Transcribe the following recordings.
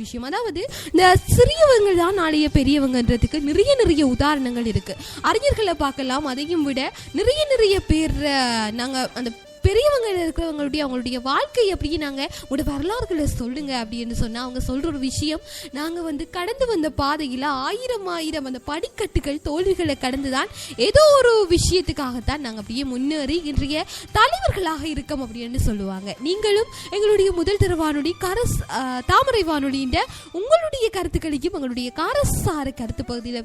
விஷயம். அதாவது இந்த சிறியவங்க தான் நாளைய பெரியவங்கன்றதுக்கு நிறைய உதாரணங்கள் இருக்கு. அறிஞர்களை பார்க்கலாம். அதையும் விட நிறைய பேர் நாங்க அந்த பெரியவங்க இருக்கிறவங்களுடைய அவங்களுடைய வாழ்க்கை எப்படி நாங்கள் ஒரு வரலாறுகளை சொல்லுங்க அப்படின்னு சொன்னால் அவங்க சொல்கிற ஒரு விஷயம், நாங்கள் கடந்து வந்த பாதையில் ஆயிரம் அந்த படிக்கட்டுகள் தோல்விகளை கடந்து தான் ஏதோ ஒரு விஷயத்துக்காகத்தான் நாங்கள் அப்படியே முன்னேறி இன்றைய தலைவர்களாக இருக்கோம் அப்படின்னு சொல்லுவாங்க. நீங்களும் எங்களுடைய முதல் தர வானொலி தாமரை வானொலின்ற உங்களுடைய கருத்துக்களையும் உங்களுடைய காரசார கருத்து பகுதியில்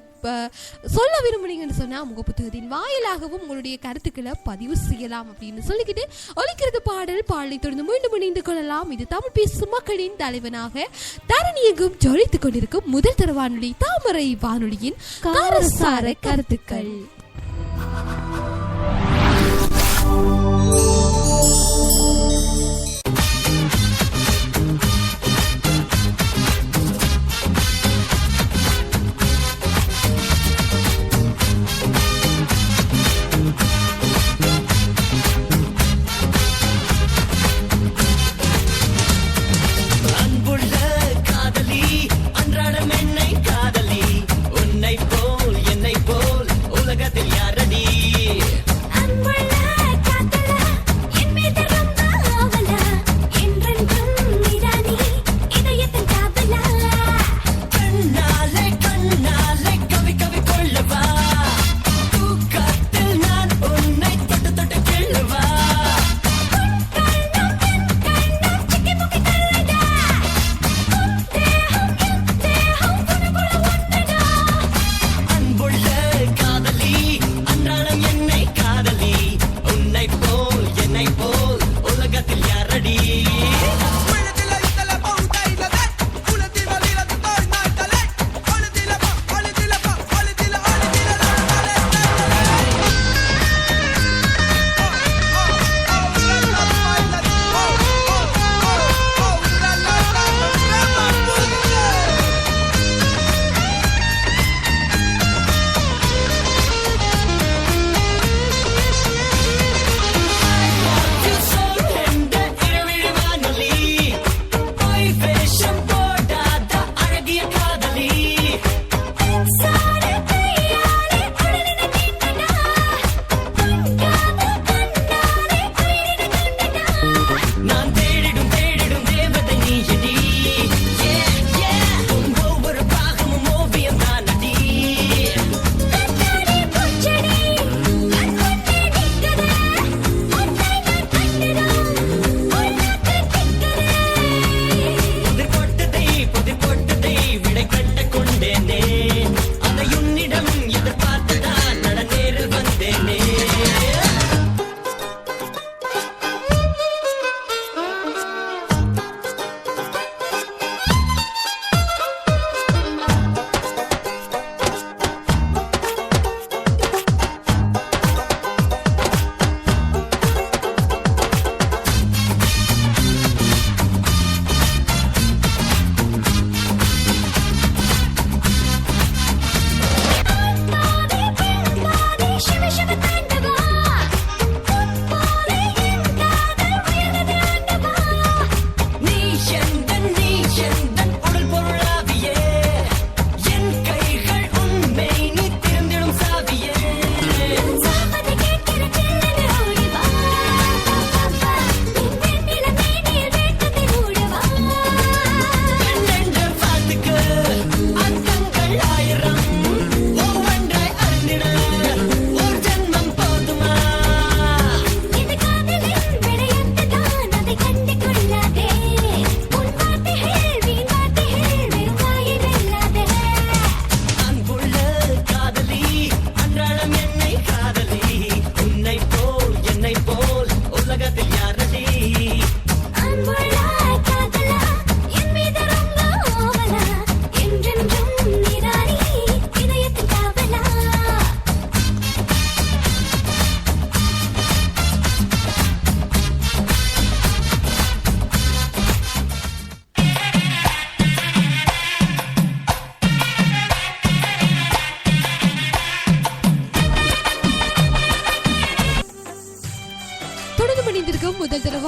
சொல்ல விரும்புனீங்கன்னு சொன்னால் உங்கள் புத்தகத்தின் வாயிலாகவும் உங்களுடைய கருத்துக்களை பதிவு செய்யலாம் அப்படின்னு சொல்லிக்கிட்டு ஒலிக்கிறது பாடலை தொடர்ந்து மீண்டும் இணைந்து கொள்ளலாம். இது தமிழ் பேசும் மக்களின் தலைவனாக தரணியெங்கும் ஜொலித்துக் கொண்டிருக்கும் முதல் தர வானொலி தாமரை வானொலியின் காரசார கருத்துக்கள். உன்னை போல் என்னை போல் உலகத்தை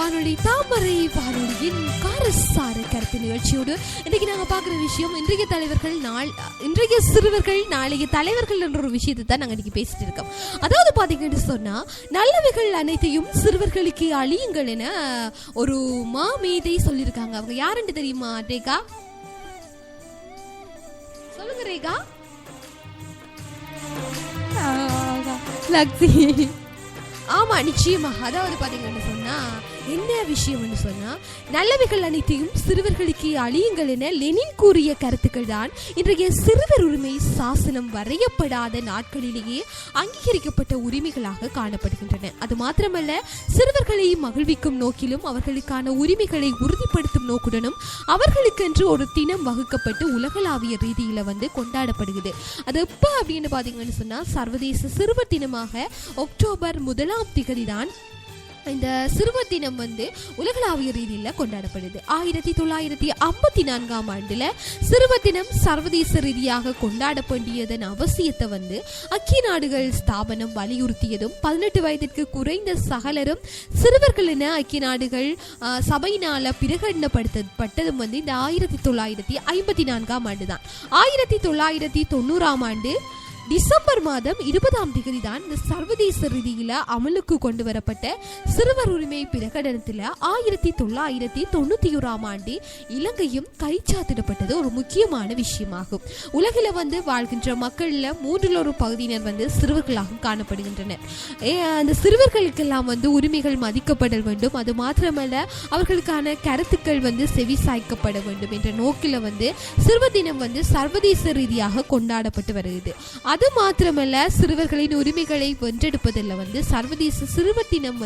வானொலி தாமரை வானொலியின் காரசார கருத்து நிகழ்ச்சியோடு இன்றைக்கு நாங்கள் பார்க்குற விஷயம் இன்றைய சிறுவர்கள் நாளைய தலைவர்கள் என்ற ஒரு விஷயத்தை தான் நாங்கள் இன்னைக்கு பேசிட்டு இருக்கோம். அதாவது பார்த்தீங்கன்னு சொன்னால் நல்லவைகள் அனைத்தையும் சிறுவர்களுக்கு அழியுங்கள் என ஒரு மாமேதை சொல்லியிருக்காங்க. அவங்க யாருன்னு தெரியுமா ரேகா? சொல்லுங்க ரேகா. லக்ஸி. ஆமா நிச்சயமா. அதாவது பாத்தீங்கன்னு சொன்னா என்ன விஷயம்னு சொன்னா நல்லவைகள் அனைத்தையும் சிறுவர்களுக்கு அழியுங்கள் என லெனின் கூறிய கருத்துக்கள் தான் இன்றைய சிறுவர் உரிமை சாசனம் வரையப்படாத நாட்களிலேயே அங்கீகரிக்கப்பட்ட உரிமைகளாக காணப்படுகின்றன. அது மாத்திரமல்ல, சிறுவர்களை மகிழ்விக்கும் நோக்கிலும் அவர்களுக்கான உரிமைகளை உறுதிப்படுத்தும் நோக்குடனும் அவர்களுக்கென்று ஒரு தினம் வகுக்கப்பட்டு உலகளாவிய ரீதியில கொண்டாடப்படுகிறது. அது எப்ப அப்படின்னு பாத்தீங்கன்னு சொன்னா சர்வதேச சிறுவர் தினமாக அக்டோபர் 1 தான் இந்த சிறுவர் தினம் உலகளாவிய ரீதியில் கொண்டாடப்படுது. 1954 ஆண்டுல சிறுவர் தினம் சர்வதேச ரீதியாக கொண்டாடப்படியதன் அவசியத்தை ஐக்கிய நாடுகள் ஸ்தாபனம் வலியுறுத்தியதும் 18 வயதிற்கு குறைந்த சகலரும் சிறுவர்கள் என ஐக்கிய நாடுகள் சபையினால பிரகடனப்படுத்தப்பட்டதும் இந்த 1954 ஆண்டு தான். 1990 ஆண்டு டிசம்பர் 20 தான் இந்த சர்வதேச ரீதியில அமலுக்கு கொண்டு வரப்பட்ட சிறுவர் உரிமை பிரகடனத்தில் 1991 ஆண்டு இலங்கையும் கைச்சாத்திடப்பட்டது ஒரு முக்கியமான விஷயமாகும். உலகில வாழ்கின்ற மக்கள்ல 1/3 பகுதியினர் சிறுவர்களாக காணப்படுகின்றனர். அந்த சிறுவர்களுக்கெல்லாம் உரிமைகள் மதிக்கப்பட வேண்டும். அது மாத்திரமல்ல, அவர்களுக்கான கருத்துக்கள் செவி சாய்க்கப்பட வேண்டும் என்ற நோக்கில சிறுவர் தினம் சர்வதேச ரீதியாக கொண்டாடப்பட்டு வருகிறது. அது மாத்திரமல்ல, சிறுவர்களின் உரிமைகளை வென்றெடுப்பதில் சர்வதேச சிறுவர் தினம்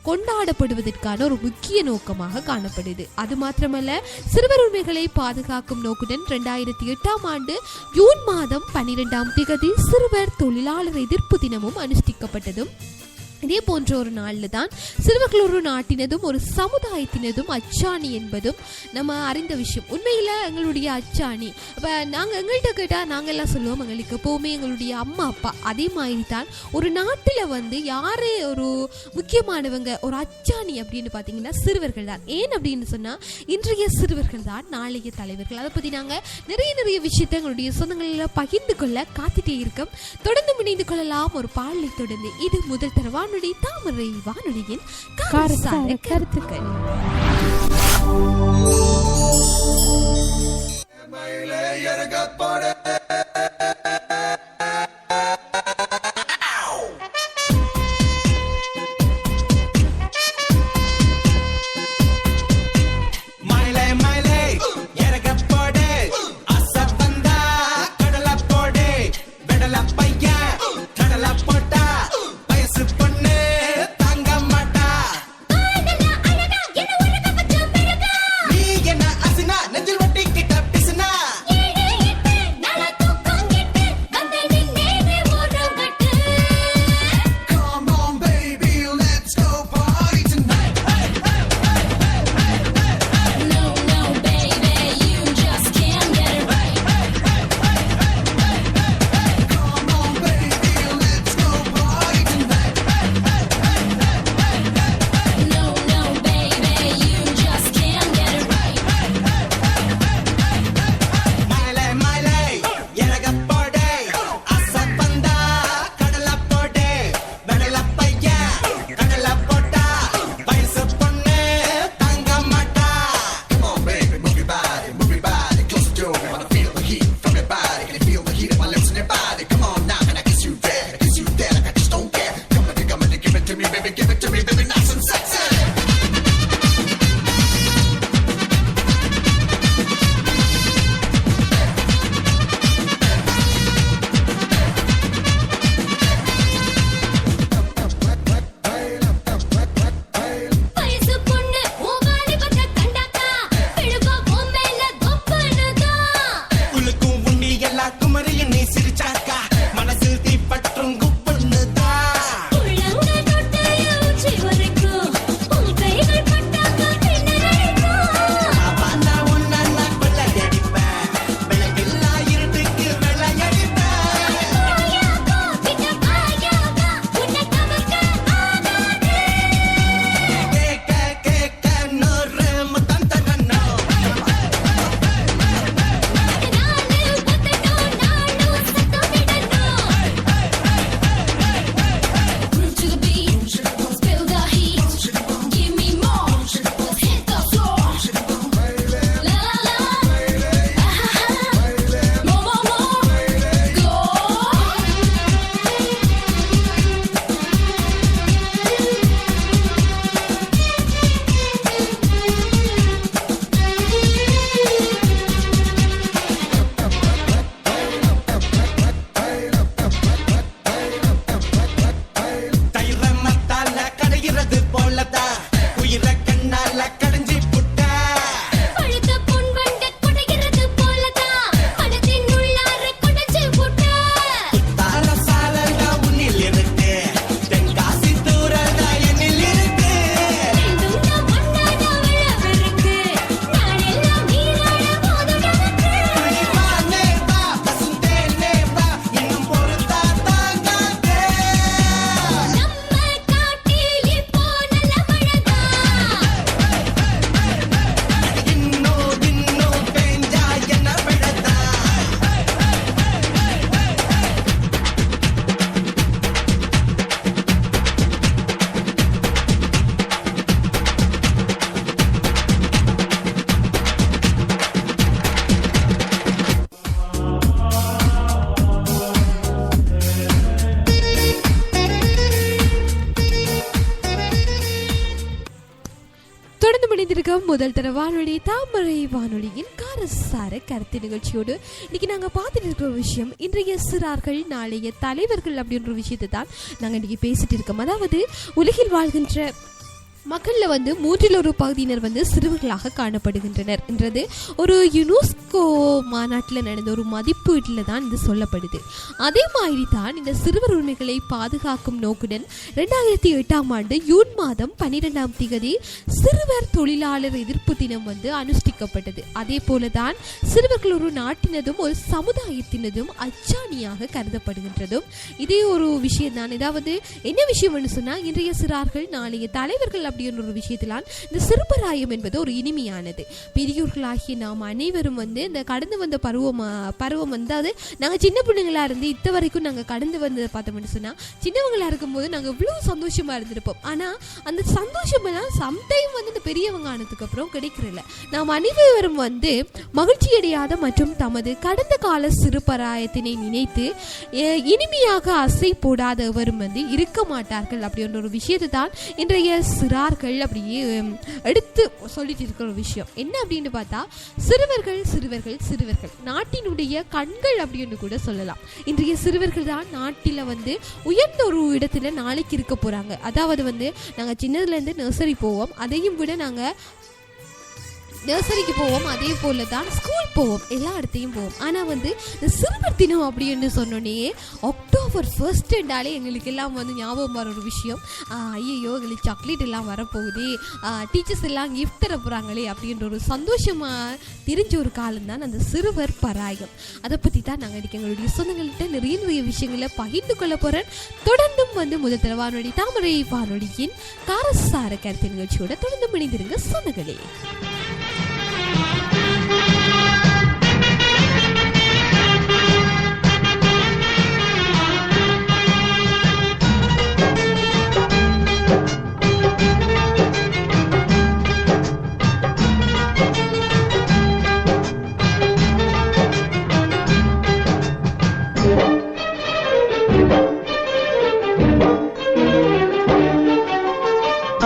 கொண்டாடப்படுவதற்கான ஒரு முக்கிய நோக்கமாக காணப்படுது. அது மாத்திரமல்ல, சிறுவர் உரிமைகளை பாதுகாக்கும் நோக்குடன் 2008 ஆண்டு ஜூன் 12 சிறுவர் தொழிலாளர் எதிர்ப்பு தினமும் அனுஷ்டிக்கப்பட்டதும் இதே போன்ற ஒரு நாளில் தான் சிறுவர்கள் ஒரு நாட்டினதும் ஒரு சமுதாயத்தினதும் அச்சாணி என்பதும் நம்ம அறிந்த விஷயம். உண்மையில் எங்களுடைய அச்சாணி இப்போ நாங்கள் எங்கள்கிட்ட கேட்டால் நாங்கள் எல்லாம் சொல்லுவோம் எங்களுக்கு எப்போவுமே எங்களுடைய அம்மா அப்பா. அதே மாதிரி தான் ஒரு நாட்டில் யார் ஒரு முக்கியமானவங்க ஒரு அச்சாணி அப்படின்னு பார்த்தீங்கன்னா சிறுவர்கள் தான். ஏன் அப்படின்னு சொன்னால் இன்றைய சிறுவர்கள் தான் நாளைய தலைவர்கள். அதை பற்றி நாங்கள் நிறைய விஷயத்தை எங்களுடைய சொந்தங்களில் பகிர்ந்து கொள்ள காத்துட்டே இருக்கோம். தொடர்ந்து இணைந்து கொள்ளலாம் ஒரு பாடலை தொடர்ந்து. இது முதல் தர தாமரை வானொலியின் காரசார கருத்துக்கள். நெஞ்சில் ஒட்டி கிட்ட பிசுனா முதல் தர வானொலி தாமரை வானொலியின் காரசார கருத்து நிகழ்ச்சியோடு இன்னைக்கு நாங்கள் பார்த்துட்டு இருக்கிற விஷயம் இன்றைய சிறார்கள் நாளைய தலைவர்கள் அப்படின்ற விஷயத்தை தான் நாங்கள் இன்னைக்கு பேசிட்டு இருக்கோம். அதாவது உலகில் வாழ்கின்ற மக்களில் மூன்றில் ஒரு பகுதியினர் சிறுவர்களாக காணப்படுகின்றனர் என்றது ஒரு யுனெஸ்கோ மாநாட்டில் நடந்த ஒரு மதிப்பீட்டில் தான் இது சொல்லப்படுது. அதே மாதிரி தான் இந்த சிறுவர் உரிமைகளை பாதுகாக்கும் நோக்குடன் 2008ஆம் ஆண்டு ஜூன் மாதம் 12ஆம் தேதி சிறுவர் தொழிலாளர் எதிர்ப்பு தினம் அனுஷ்டிக்கப்பட்டது. அதே போல தான் சிறுவர்கள் ஒரு நாட்டினதும் ஒரு சமுதாயத்தினதும் அச்சாணியாக கருதப்படுகின்றதும் இதே ஒரு விஷயம் தான். ஏதாவது என்ன விஷயம்னு சொன்னால் இன்றைய சிறார்கள் நாளைய தலைவர்கள் அப்படின்ற ஒரு விஷயத்திலான் இந்த சிறுபராயம் என்பது ஒரு இனிமையானது. பெரியோர்களாகிய நாம் அனைவரும் இந்த கடந்து வந்த பருவம் அது நாங்கள் சின்ன பிள்ளைங்களா இருந்து இத்த வரைக்கும் நாங்கள் கடந்து வந்ததை பார்த்தோம்னு சொன்னால் சின்னவங்களா இருக்கும்போது நாங்கள் இவ்வளோ சந்தோஷமா இருந்திருப்போம். ஆனால் அந்த சந்தோஷம் எல்லாம் சம்டைம் இந்த பெரியவங்க ஆனதுக்கு அப்புறம் கிடைக்கிறதில்ல. நாம் அனைவரும் மகிழ்ச்சி அடையாத மற்றும் தமது கடந்த கால சிறுபராயத்தினை நினைத்து இனிமையாக அசை போடாதவரும் இருக்க மாட்டார்கள் அப்படின்ற ஒரு விஷயத்தை தான் இன்றைய சிறார்கள் அப்படியே எடுத்து சொல்லிட்டு இருக்கிற ஒரு விஷயம். என்ன அப்படின்னு பார்த்தா சிறுவர்கள் சிறுவர்கள் சிறுவர்கள் நாட்டினுடைய கண்கள் அப்படின்னு கூட சொல்லலாம். இன்றைய சிறுவர்கள் தான் நாட்டில் உயர்ந்த ஒரு இடத்துல நாளைக்கு இருக்க போறாங்க. அதாவது நாங்கள் சின்னதுல இருந்து நர்சரி போவோம், அதையும் விட நாங்கள் நர்சரிக்கு போவோம், அதே போல தான் ஸ்கூல் போவோம், எல்லா இடத்தையும் போவோம். ஆனால் இந்த சிறுவர் தினம் அப்படின்னு சொன்னோன்னே அக்டோபர் 1 என்றாலே எங்களுக்கு எல்லாம் ஞாபகம் வர ஒரு விஷயம், ஐயோ எங்களுக்கு சாக்லேட் எல்லாம் வரப்போகுது, டீச்சர்ஸ் எல்லாம் கிஃப்ட் தர போகிறாங்களே அப்படின்ற ஒரு சந்தோஷமாக தெரிஞ்ச ஒரு காலம் தான் அந்த சிறுவர் பராயம். அதை பற்றி தான் நாங்கள் இன்றைக்கி எங்களுடைய சொந்தங்கள்கிட்ட நிறைய விஷயங்களை பகிர்ந்து கொள்ள போகிறேன். தொடர்ந்தும் முதல் தர வானொலி தாமரை வானொலியின் காரசார கருத்து நிகழ்ச்சியோட தொடர்ந்து இணைந்திருங்க சொந்தங்களே.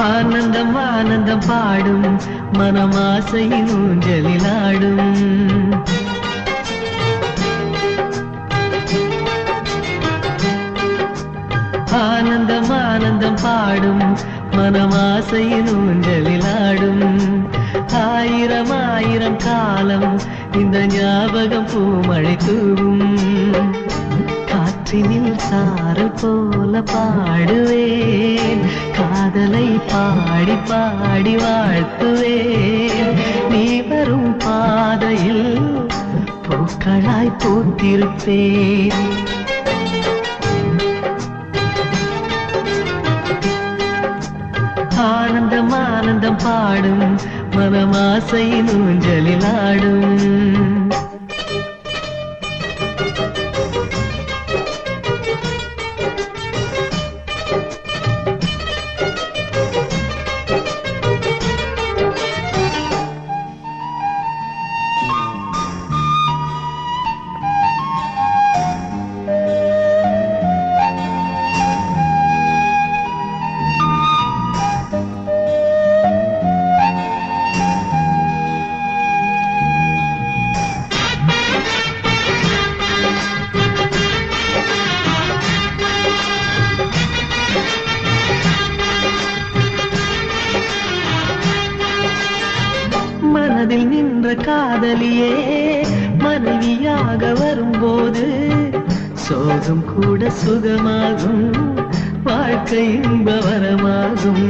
ஆனந்தம் ஆனந்தம் பாடும் மனமாசையின் ஊஞ்சலிலாடும் ஆனந்தம் ஆனந்தம் பாடும் மனமாசையின் ஊஞ்சலிலாடும் ஆயிரம் ஆயிரம் காலம் இந்த ஞாபகம் பூமழை தூவும் காற்றினில் சாரல் போல பாடுவேன் காதலை பாடி பாடி வாழ்த்துவேன் நீ வரும் பாதையில் பூக்களாய் பூத்திருப்பேன் ஆனந்தம் ஆனந்தம் பாடும் மனமாசையின் ஊஞ்சலிலாடும் மனதில் நின்ற காதலியே மனைவியாக வரும்போது சோகம் கூட சுகமாகும் வாழ்க்கை இன்பவரமாகும்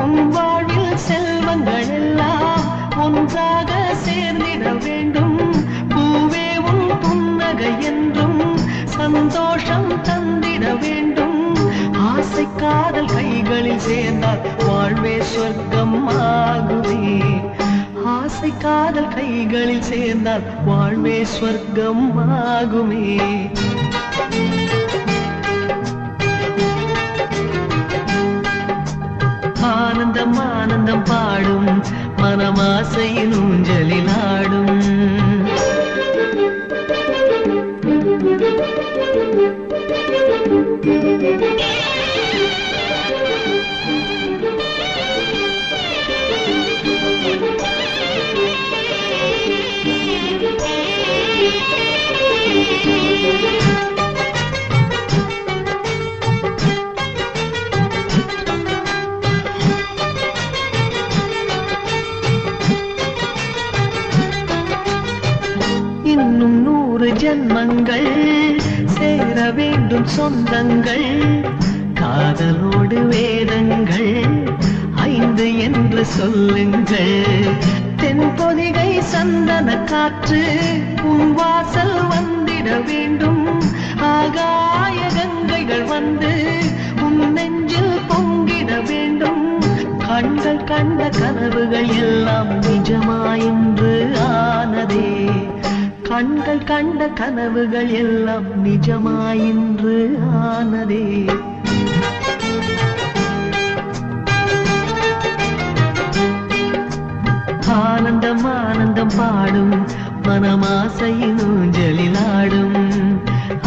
உன் வாழ்வில் செல்வங்கள் எல்லாம் ஒன்றாக சேர்ந்திட வேண்டும் பூவே உன் புன்னகை என்றும் சந்தோஷம் தந்திட வேண்டும் ஆசை காதல் கைகளில் சேர்ந்தால் வாழ்வே சொர்க்கம் ஆகுமே ஆசை காதல் கைகளில் சேர்ந்தால் வாழ்வே சொர்க்கம் ஆகுமே ஆனந்தம் ஆனந்தம் பாடும் மனமாசையின் ஊஞ்சலிலாடும் இன்னும் 100 ஜன்மங்கள் சேர வேண்டும் சொந்தங்கள், காதலோடு வேதங்கள் 5 என்று சொல்லுங்கள். தென்பொதிகை சந்தன காற்று உன் வாசல் வந்திட வேண்டும், ஆகாய கங்கைகள் வந்து உன் நெஞ்சில் பொங்கிட வேண்டும். கண்கள் கண்ட கனவுகள் எல்லாம் நிஜமாயின்று ஆனதே, கண்கள் கண்ட கனவுகள் எல்லாம் நிஜமாயின்று ஆனதே. ஆனந்தம் ஆனந்தம் பாடும் மனமாசையின் ஊஞ்சலிலாடும்,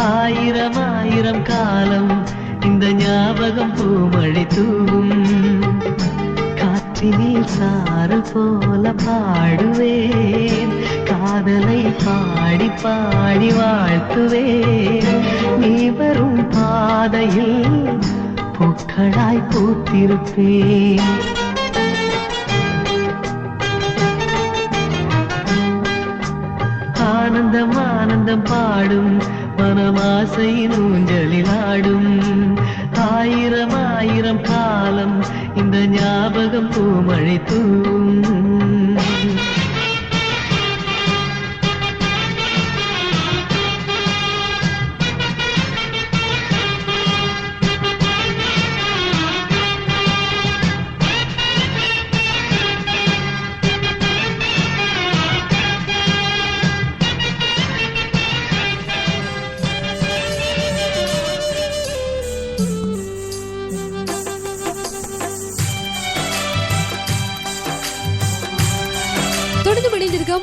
1000 1000 காலம் இந்த ஞாபகம் பூமழை தூவும். காற்றினில் சாரல் போல பாடுவேன், காதலை பாடி பாடி வாழ்த்துவேன். நீ வரும் பாதையில் பூக்களாய் பூத்திருப்பேன். ஆனந்தம் ஆனந்தம் பாடும் மனமாசையின் ஊஞ்சலிலாடும், 1000 1000 காலம் இந்த ஞாபகம் பூமழை தூவும்.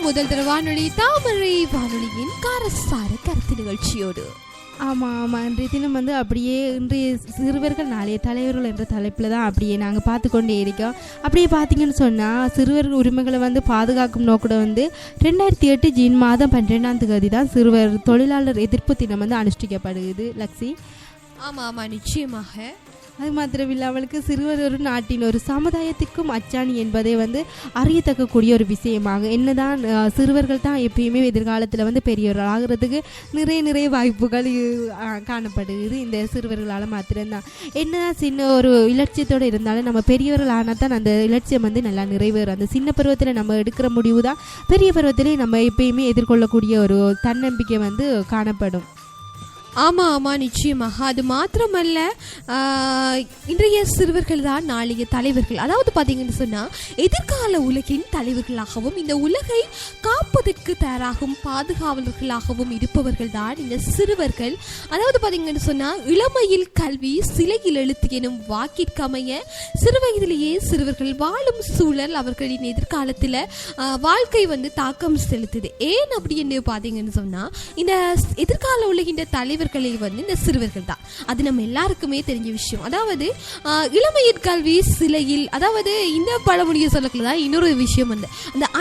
முதல் தர வானொலி தாமரை வானொலியின் காரசார கருத்து நிகழ்ச்சியோடு. ஆமாம், இன்றைய தினம் அப்படியே இன்றைய சிறுவர்கள் நாளைய தலைவர்கள் என்ற தலைப்பில் தான் அப்படியே நாங்கள் பார்த்து கொண்டே இருக்கோம். அப்படியே பார்த்தீங்கன்னு சொன்னால் சிறுவர் உரிமைகளை பாதுகாக்கும் நோக்கில் 2008 ஜூன் மாதம் 12ஆம் தேதி தான் சிறுவர் தொழிலாளர் எதிர்ப்பு தினம் அனுஷ்டிக்கப்படுகிறது. லக்ஸி. ஆமாம், நிச்சயமாக. அது மாத்திரமில்லை, அவளுக்கு சிறுவர் ஒரு நாட்டின் ஒரு சமுதாயத்திற்கும் அச்சாணி என்பதை அறியத்தக்கக்கூடிய ஒரு விஷயமாக. என்னதான் சிறுவர்கள் தான் எப்பயுமே எதிர்காலத்தில் பெரியவர்கள் ஆகிறதுக்கு நிறைய வாய்ப்புகள் காணப்படுகிறது இந்த சிறுவர்களால் மாத்திரம்தான். என்னதான் சின்ன ஒரு இலட்சியத்தோடு இருந்தாலும் நம்ம பெரியவர்கள் ஆனால் தான் அந்த இலட்சியம் நல்லா நிறைவேறும். அந்த சின்ன பருவத்தில் நம்ம எடுக்கிற முடிவு தான் பெரிய பருவத்திலே நம்ம எப்பயுமே எதிர்கொள்ளக்கூடிய ஒரு தன்னம்பிக்கை காணப்படும். ஆமாம், நிச்சயமாக. அது மாத்திரமல்ல, இன்றைய சிறுவர்கள் தான் நாளைய தலைவர்கள். அதாவது பார்த்தீங்கன்னு சொன்னால் எதிர்கால உலகின் தலைவர்களாகவும் இந்த உலகை காப்பதற்கு தயாராகும் பாதுகாவலர்களாகவும் இருப்பவர்கள் தான் இந்த சிறுவர்கள். அதாவது பார்த்தீங்கன்னு சொன்னால் இளமையில் கல்வி சிலையில் எழுத்து எனும் வாக்கிற்கமைய சிறுவயதிலேயே சிறுவர்கள் வாழும் சூழல் அவர்களின் எதிர்காலத்தில் வாழ்க்கை தாக்கம் செலுத்துது. ஏன் அப்படின்னு பார்த்தீங்கன்னு சொன்னால் இந்த எதிர்கால உலகின் தலைவர்களை இந்த சிறுவர்கள் தான். அது நம்ம எல்லாருக்குமே தெரிஞ்ச விஷயம். அதாவது இளமையின் கல்வி சிலையில், அதாவது இந்த பழமொழியை சொல்லக்கூடாது. இன்னொரு விஷயம் அந்த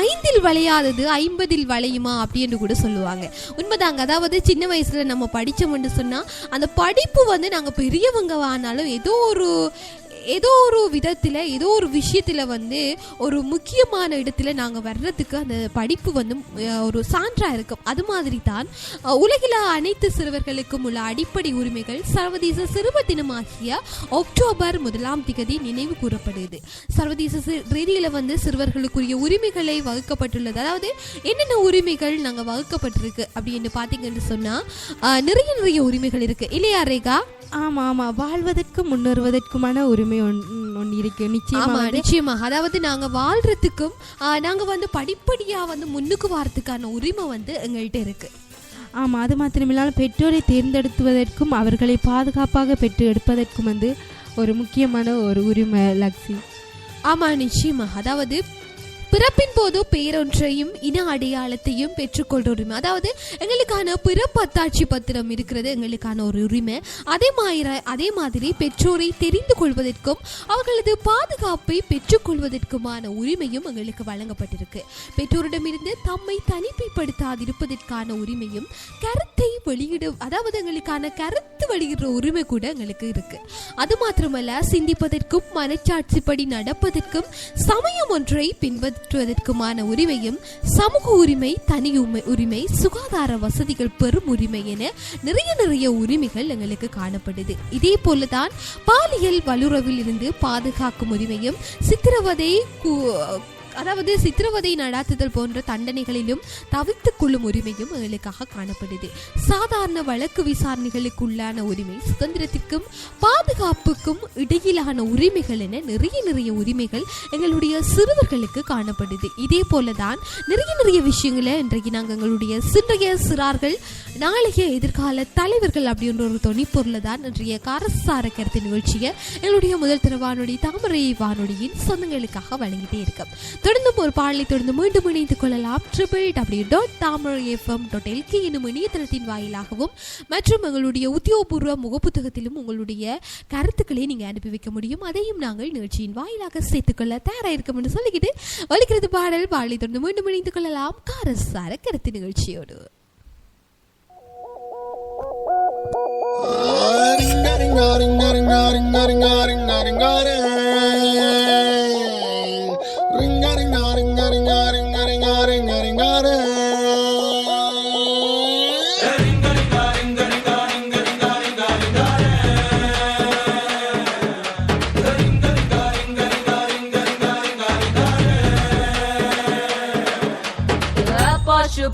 5இல் வளையாதது 50இல் வளையுமா அப்படின்னு கூட சொல்லுவாங்க. உண்மைதாங்க. அதாவது சின்ன வயசுல நம்ம படிச்சோம்னு சொன்னா அந்த படிப்பு நாங்க பெரியவங்க ஆனாலும் ஏதோ ஒரு விதத்தில் ஏதோ ஒரு விஷயத்தில் ஒரு முக்கியமான இடத்துல நாங்கள் வர்றதுக்கு அந்த படிப்பு ஒரு சான்றாக இருக்கும். அது மாதிரி தான் உலகில் அனைத்து சிறுவர்களுக்கும் உள்ள அடிப்படை உரிமைகள் சர்வதேச சிறுவர் தினமாகிய அக்டோபர் 1ஆம் தேதி நினைவு கூறப்படுது. சர்வதேச ரீதியில் சிறுவர்களுக்குரிய உரிமைகளை வகுக்கப்பட்டுள்ளது. அதாவது என்னென்ன உரிமைகள் நாங்கள் வகுக்கப்பட்டிருக்கு அப்படின்னு பார்த்தீங்கன்னு சொன்னால் நிறைய உரிமைகள் இருக்குது இல்லையா ரேகா? ஆமாம், வாழ்வதற்கும் முன்னேறுவதற்குமான உரிமை ஒன்று இருக்கு. நிச்சயமாக. அதாவது நாங்கள் வாழ்றதுக்கும் நாங்கள் படிப்படியாக முன்னுக்கு வாரத்துக்கான உரிமை எங்கள்கிட்ட இருக்கு. ஆமாம், அது மாத்திரமில்லாமல் பெற்றோரை தேர்ந்தெடுத்துவதற்கும் அவர்களை பாதுகாப்பாக பெற்று எடுப்பதற்கும் ஒரு முக்கியமான ஒரு உரிமை லக்ஸி. ஆமாம், நிச்சயமாக. அதாவது பிறப்பின் போது பேரொன்றையும் இன அடையாளத்தையும் பெற்றுக்கொள்ற உரிமை. அதாவது எங்களுக்கான பிறப்பு அத்தாட்சி பத்திரம் இருக்கிறது எங்களுக்கான ஒரு உரிமை. அதே மாதிரி பெற்றோரை தெரிந்து கொள்வதற்கும் அவர்களது பாதுகாப்பை பெற்றுக்கொள்வதற்குமான உரிமையும் எங்களுக்கு வழங்கப்பட்டிருக்கு. பெற்றோரிடமிருந்து தம்மை தனிமைப்படுத்தாதிருப்பதற்கான உரிமையும் கருத்தை அதாவது எங்களுக்கான கருத்து வெளியிடுற உரிமை கூட எங்களுக்கு இருக்கு. அது மாத்திரமல்ல, சிந்திப்பதற்கும் மனச்சாட்சிப்படி நடப்பதற்கும் சமயம் ஒன்றை பின்பற்றுவதற்குமான உரிமையும், சமூக உரிமை, தனி உரிமை, சுகாதார வசதிகள் பெறும் உரிமை என நிறைய உரிமைகள் எங்களுக்கு காணப்படுது. இதே போலதான் பாலியல் வல்லுறவில் இருந்து பாதுகாக்கும் உரிமையும், சித்திரவதை நடாத்துதல் போன்ற தண்டனைகளிலும் தவிர்த்துக் கொள்ளும் உரிமையும் எங்களுக்காக காணப்படுது. சாதாரண வழக்கு விசாரணைகளுக்குள்ளான உரிமை, சுதந்திரத்திற்கும் பாதுகாப்புக்கும் இடையிலான உரிமைகள் என நிறைய உரிமைகள் எங்களுடைய சிறுவர்களுக்கு காணப்படுது. இதே போலதான் நிறைய விஷயங்களை இன்றைக்கு நாங்கள் எங்களுடைய சிறார்கள் நாளைய எதிர்கால தலைவர்கள் அப்படின்ற ஒரு தொனிப்பொருள் தான் இன்றைய காரசார கருத்து நிகழ்ச்சியை எங்களுடைய முதல் தர வானொலி தாமரை வானொலியின் சொந்தங்களுக்காக வழங்கிட்டே இருக்கோம். தொடர்ந்து ஒரு பாடலை தொடர்ந்து மீண்டும் இணைந்து கொள்ளலாம். www.tamarafm.lk எனும் இணையதளத்தின் வாயிலாகவும் மற்றும் எங்களுடைய உத்தியோகபூர்வ முகப்புத்தகத்திலும் உங்களுடைய கருத்துக்களை நீங்க அனுப்பி வைக்க முடியும். அதையும் நாங்கள் நிகழ்ச்சியின் வாயிலாக சேர்த்துக்கொள்ள தயாராக இருக்கும் என்று சொல்லிக்கிட்டு ஒலிக்கிறது பாடலை தொடர்ந்து மீண்டும் இணைந்து கொள்ளலாம் காரசார கருத்து நிகழ்ச்சியோடு.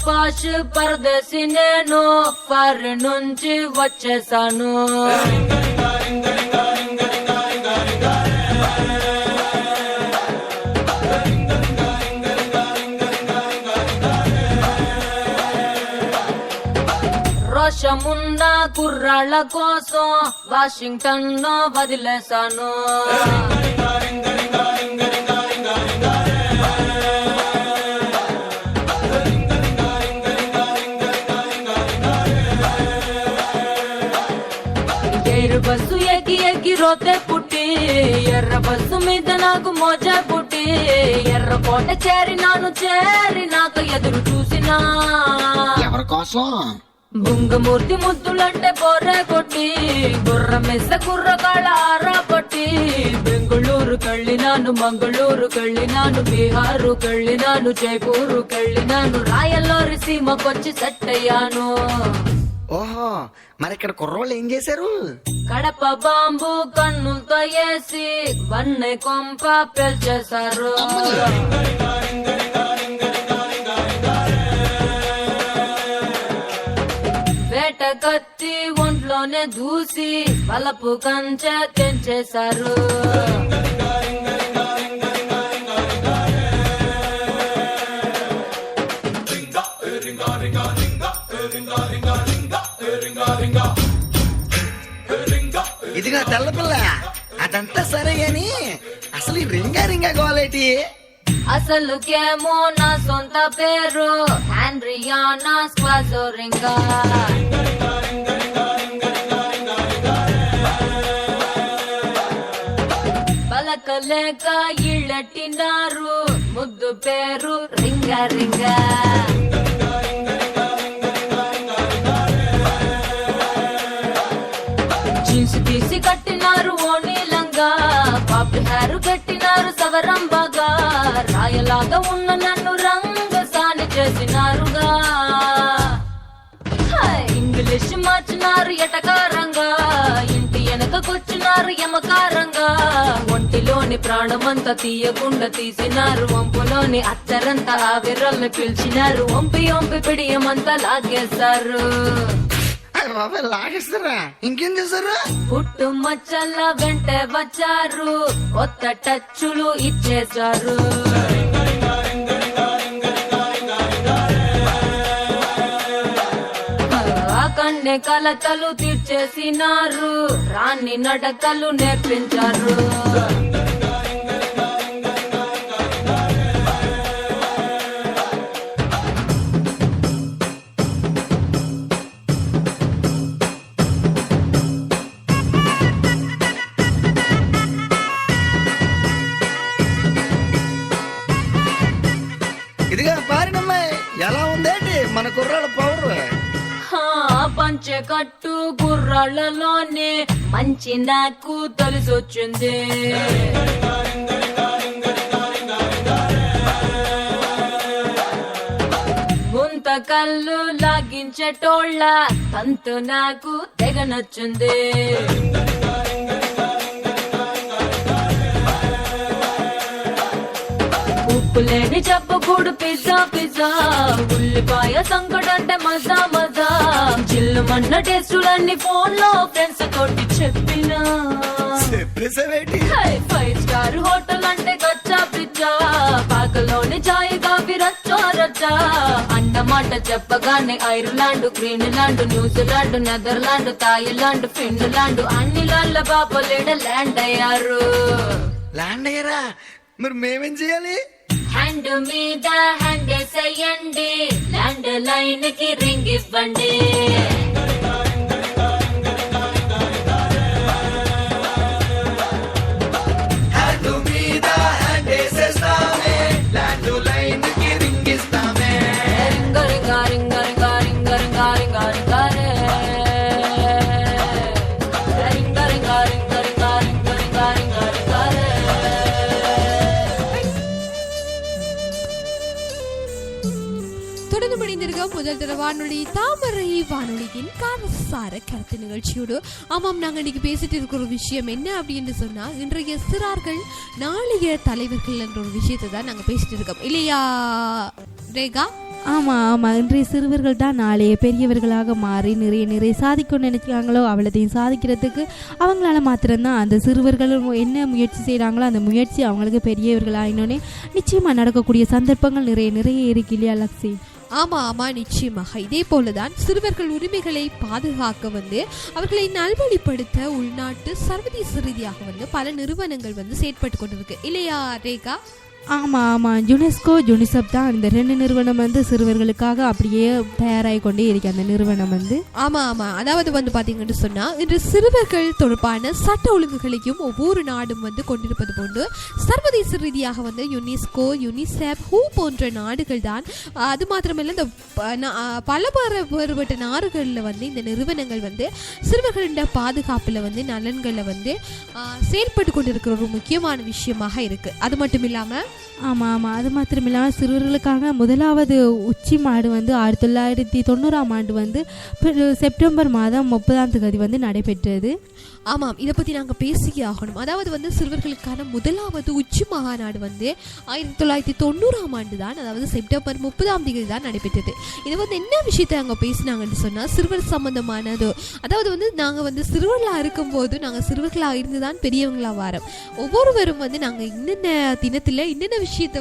పాష్ పరదేశి నేను ఫర్ నుంచి వచ్చేసాను. రోషమున్న కుర్రాళ్ళ కోసం వాషింగ్టన్ వదిలేశాను. బస్సు ఎక్కి రోతే పుట్టి ఎర్ర బస్సు మీద నాకు మోజా పుట్టి ఎర్రకోట చేరినాక ఎదురు చూసినా ఎవరి కోసం బుంగమూర్తి ముద్దులంటే బొర్రె కొట్టి గుర్ర మెస్స కుర్రకాళ్ళ ఆరా పట్టి బెంగుళూరు కళ్ళినాను, మంగళూరు కళ్ళినాను, బీహారు కళ్ళినాను, జైపూరు కళ్ళినాను, రాయల్లోరి సీమకొచ్చి సెట్ అయ్యాను. ఓహో, మరి ఇక్కడ కుర్రోళ్ళు ఏం చేశారు? కడప బాంబు కన్నులతో వేసి వన్నె కొంప పెల్చేశారు. వేట కత్తి ఒంట్లోనే దూసి వలపు కంచె తెంచేశారు. ఇదిగా తెల్లపిల్ల, అదంతా సరే గాని అసలు ఈ రింగా గోలేటి? అసలుకేమో నా సొంత పేరు ఆండ్రియానా స్క్వాజోరింగా. పలకలేక ఇళ్ళట్టినారు, ముద్దు పేరు రింగా. జీన్స్ తీసి కట్టినారు ఓణీలంగా, పాపి హేరు కట్టినారు సవరంబాగా, రాయలాగా ఉన్న నన్ను రంగసాని చేసినారుగా. ఇంగ్లీష్ మార్చినారు ఎటకారంగా, ఇంటి వెనకకొచ్చినారు యమకారంగా, ఒంటిలోని ప్రాణమంతా తీయకుండా తీసినారు, వంపులోని అత్తరంతా ఆవిరల్ని పిలిచినారు, వంపి పిడియమంతా లాగేశారు. లాగేస్తారా? ఇంకేం చేశారు? పుట్టు మచ్చల వెంటే వచ్చారు, కొత్త టచ్చులు ఇచ్చేశారు. ఆ కన్నె కలతలు తీర్చేసినారు, రాణి నడకలు నేర్పించారు. పౌడర్ పంచె కట్టు గుర్రాళ్ళలోనే మంచి నాకు తెలిసొచ్చింది. గుంత కళ్ళు లాగించేటోళ్ళ తంతు నాకు తెగ నచ్చింది. ఉప్పులేని చెప్పకూడు పిజ్జా పిజ్జా, ఉల్లిపాయ సంకటంటే మజా మజా, చిల్లుమన్న టేస్టులన్నీ ఫోన్ లో ఫ్రెండ్స్ తోటి చెప్పినా. 5 స్టార్ హోటల్ అంటే గచ్చా పిచ్చా, పాకలోని చాయ్ కాఫీ రచ్చా రచ్చా, అన్నమాట చెప్పగానే Ireland, Greenland, New Zealand, Netherland, Thailand, Finland అన్ని లాళ్ళ బాపలేడ ల్యాండ్ అయ్యారు. ల్యాండ్ అయ్యారా? మరి మేమేం చేయాలి? హ్యాండ్ మీద హ్యాండ్ వేసేయండి, ల్యాండ్ లైన్ కి రింగ్ ఇవ్వండి. హ్యాండ్ మీద హ్యాండ్ వేసేస్తామే, ల్యాండ్ లైన్ కి రింగ్ ఇస్తామే. రింగ రింగ రింగ రింగ రింగ రింగ రింగ రింగ రే, రింగ రింగ రింగ రింగ రింగ రింగ రింగ రింగ రే. தொடர்ந்து முடிந்திருக்க முதல் தர வானொலி தாமரை வானொலியின் காரசார கருத்து நிகழ்ச்சியோடு. ஆமாம், நாங்கள் இன்னைக்கு பேசிட்டு இருக்கிற ஒரு விஷயம் என்ன அப்படின்னு சொன்னா, இன்றைய சிறார்கள் நாளைய தலைவர்கள் என்ற ஒரு விஷயத்தை தான் நாங்கள் பேசிட்டு இருக்கோம் இல்லையா ரேகா? ஆமாம் ஆமாம், இன்றைய சிறுவர்கள் தான் நாளைய பெரியவர்களாக மாறி நிறைய சாதிக்கணும்னு நினைக்கிறாங்களோ அவ்வளோத்தையும் சாதிக்கிறதுக்கு அவங்களால மாத்திரம்தான். அந்த சிறுவர்கள் என்ன முயற்சி செய்கிறாங்களோ அந்த முயற்சி அவங்களுக்கு பெரியவர்களாகினோடனே நிச்சயமாக நடக்கக்கூடிய சந்தர்ப்பங்கள் நிறைய இருக்கு இல்லையா லக்ஸி? ஆமா நிச்சயமாக. இதே போலதான் சிறுவர்கள் உரிமைகளை பாதுகாக்க அவர்களை நல்வழிப்படுத்த உள்நாட்டு சர்வதேச ரீதியாக பல நிறுவனங்கள் செயற்பட்டு கொண்டிருக்கு இல்லையா ரேகா? ஆமாம், யுனெஸ்கோ யுனிசெஃப் தான் இந்த 2 நிறுவனம் சிறுவர்களுக்காக அப்படியே தயாராகி கொண்டே இருக்கு அந்த நிறுவனம் ஆமாம். அதாவது பார்த்தீங்கன்னு சொன்னா, இன்று சிறுவர்கள் தொடர்பான சட்ட ஒழுங்குகளையும் ஒவ்வொரு நாடும் கொண்டிருப்பது போன்று சர்வதேச ரீதியாக யுனெஸ்கோ யுனிசெஃப் ஹூ போன்ற நாடுகள் தான். அது மாத்திரமல்ல, இந்த பல வேறுபட்ட நாடுகளில் இந்த நிறுவனங்கள் சிறுவர்களின் பாதுகாப்பில் நலன்களை செயற்பட்டு கொண்டிருக்கிற ஒரு முக்கியமான விஷயமாக இருக்கு. அது மட்டும் இல்லாமல் ஆமாம், அது மாத்திரம் இல்லாமல் சிறுவர்களுக்கான முதலாவது உச்சி மாடு 1990ஆம் ஆண்டு செப்டம்பர் மாதம் 30ஆம் தேதி நடைபெற்றது. ஆமாம், இதை பற்றி நாங்கள் பேசியே ஆகணும். அதாவது சிறுவர்களுக்கான முதலாவது உச்சி மகாநாடு 1990ஆம் ஆண்டு தான், அதாவது செப்டம்பர் 30ஆம் தேதி தான் நடைபெற்றது. இது என்ன விஷயத்தை நாங்கள் பேசினாங்கன்னு சொன்னால், சிறுவர் சம்பந்தமானது. அதாவது நாங்கள் சிறுவர்களாக இருக்கும்போது நாங்கள் சிறுவர்களாக இருந்து தான் பெரியவங்களாக வரோம். ஒவ்வொருவரும் நாங்கள் இன்னென்ன தினத்தில் இன்னென்ன விஷயத்தை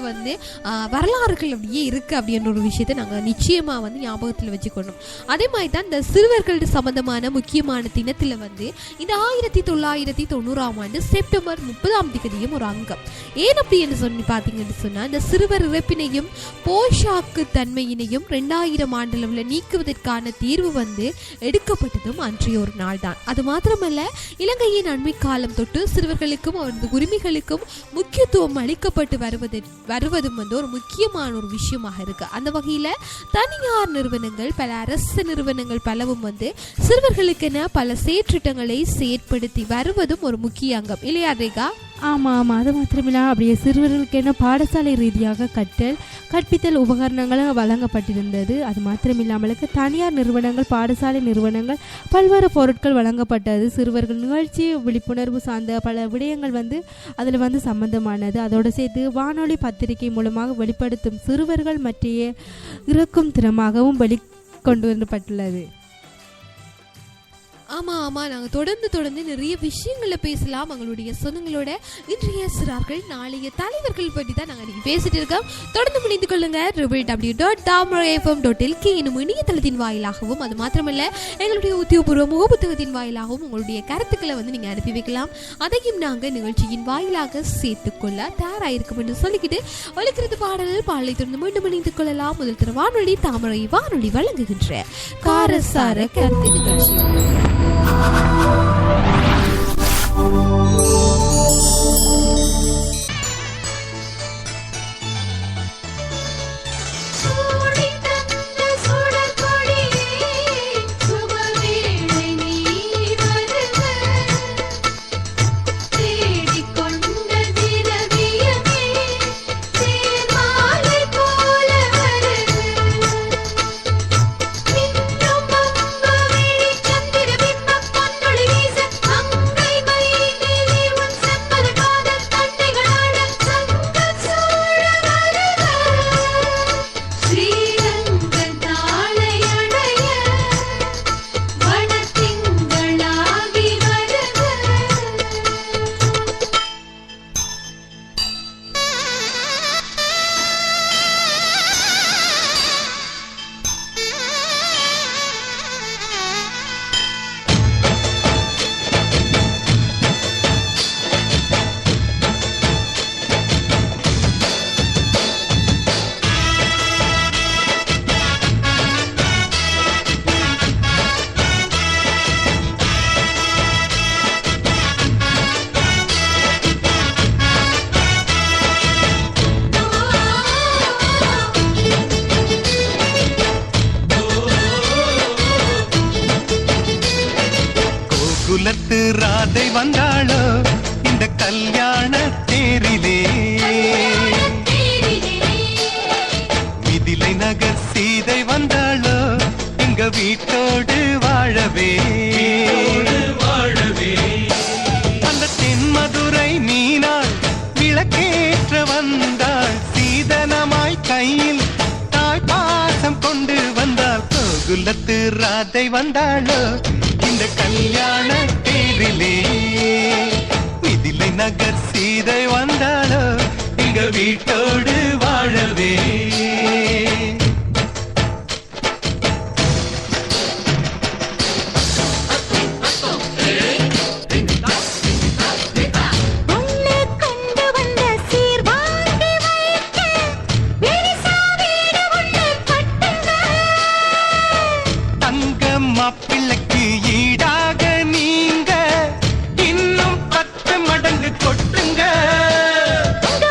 வரலாறுகள் அப்படியே இருக்குது அப்படின்ற ஒரு விஷயத்தை நாங்கள் நிச்சயமாக ஞாபகத்தில் வச்சுக்கணும். அதே மாதிரி தான் இந்த சிறுவர்கள் சம்பந்தமான முக்கியமான தினத்தில் இந்த 1990ஆம் ஆண்டு செப்டம்பர் 30ஆம் தேதியும் ஒரு அங்கம். ஏன் அப்படின்னு சொல்லி பார்த்தீங்கன்னு சொன்னால், இந்த சிறுவர் இறப்பினையும் போஷாக்கு தன்மையினையும் 2000 ஆண்டுல நீக்குவதற்கான தீர்வு எடுக்கப்பட்டதும் அன்றைய ஒரு நாள் தான். அது மாத்திரமல்ல, இலங்கையின் அண்மை காலம் தொட்டு சிறுவர்களுக்கும் அவரது உரிமைகளுக்கும் முக்கியத்துவம் அளிக்கப்பட்டு வருவதும் ஒரு முக்கியமான ஒரு விஷயமாக இருக்கு. அந்த வகையில் தனியார் நிறுவனங்கள், பல அரசு நிறுவனங்கள் பலவும் சிறுவர்களுக்கென பல செயற்றிட்டங்களை செயற்படுத்தி வருவதும் ஒரு முக்கிய அங்கம் இல்லையா ரேகா? ஆமாம், அது மாத்திரமில்லாமல் அப்படியே சிறுவர்களுக்கு என்ன பாடசாலை ரீதியாக கற்பித்தல் உபகரணங்களும் வழங்கப்பட்டிருந்தது. அது மாத்திரமில்லாமலுக்கு தனியார் நிறுவனங்கள், பாடசாலை நிறுவனங்கள் பல்வேறு பொருட்கள் வழங்கப்பட்டது. சிறுவர்கள் நிகழ்ச்சி, விழிப்புணர்வு சார்ந்த பல விடயங்கள் அதில் சம்பந்தமானது. அதோடு சேர்த்து வானொலி பத்திரிகை மூலமாக வெளிப்படுத்தும் சிறுவர்கள் மற்றைய இறக்கும் திறமாகவும் வெளிக்கொண்டு வரப்பட்டுள்ளது. ஆமாம், நாங்கள் தொடர்ந்து நிறைய விஷயங்களை பேசலாம். அவங்களுடைய சொந்தங்களோட இன்றைய சிறார்கள் நாளைய தலைவர்கள் பற்றி தான் நாங்கள் இன்றைக்கி பேசிட்டு இருக்கோம். தொடர்ந்து முடிந்து கொள்ளுங்க www.tamaraifm.lk என்னும் இணையதளத்தின் வாயிலாகவும், அது மாத்திரமல்ல எங்களுடைய உத்தியோகபூர்வ முகப்புத்தகத்தின் வாயிலாகவும் உங்களுடைய கருத்துக்களை நீங்கள் அனுப்பி வைக்கலாம். அதையும் நாங்கள் நிகழ்ச்சியின் வாயிலாக சேர்த்துக்கொள்ள தயாராயிருக்கும் என்று சொல்லிக்கிட்டு ஒலிக்கிறது பாடலை தொடர்ந்து மீண்டும் இணைந்து கொள்ளலாம். முதல் தர வானொலி தாமரை வானொலி வழங்குகின்ற காரசார கருத்து நிகழ்ச்சி. சூடி தந்த சுடற்கொடி கோகுலத்து ராதை வந்தாளோ இந்த கல்யாண தேரிலே, மிதிலை நகர் சீதை வந்தாளோ எங்க வீட்டோடு வாழவே. அந்த தென்மதுரை மீனாள் விளக்கேற்ற வந்தாள், சீதனமாய் கையில் தாய் பாசம் கொண்டு வந்தாள். கோகுலத்து ராதை வந்தாளோ இந்த கல்யாண தேரிலே, மிதிலை நகர் சீதை வந்தாளோ எங்க வீட்டோடு வாழவே. மாப்பிள்ளைக்கு ஈடாக நீங்க இன்னும் 10 மடங்கு கொட்டுங்க. மூணு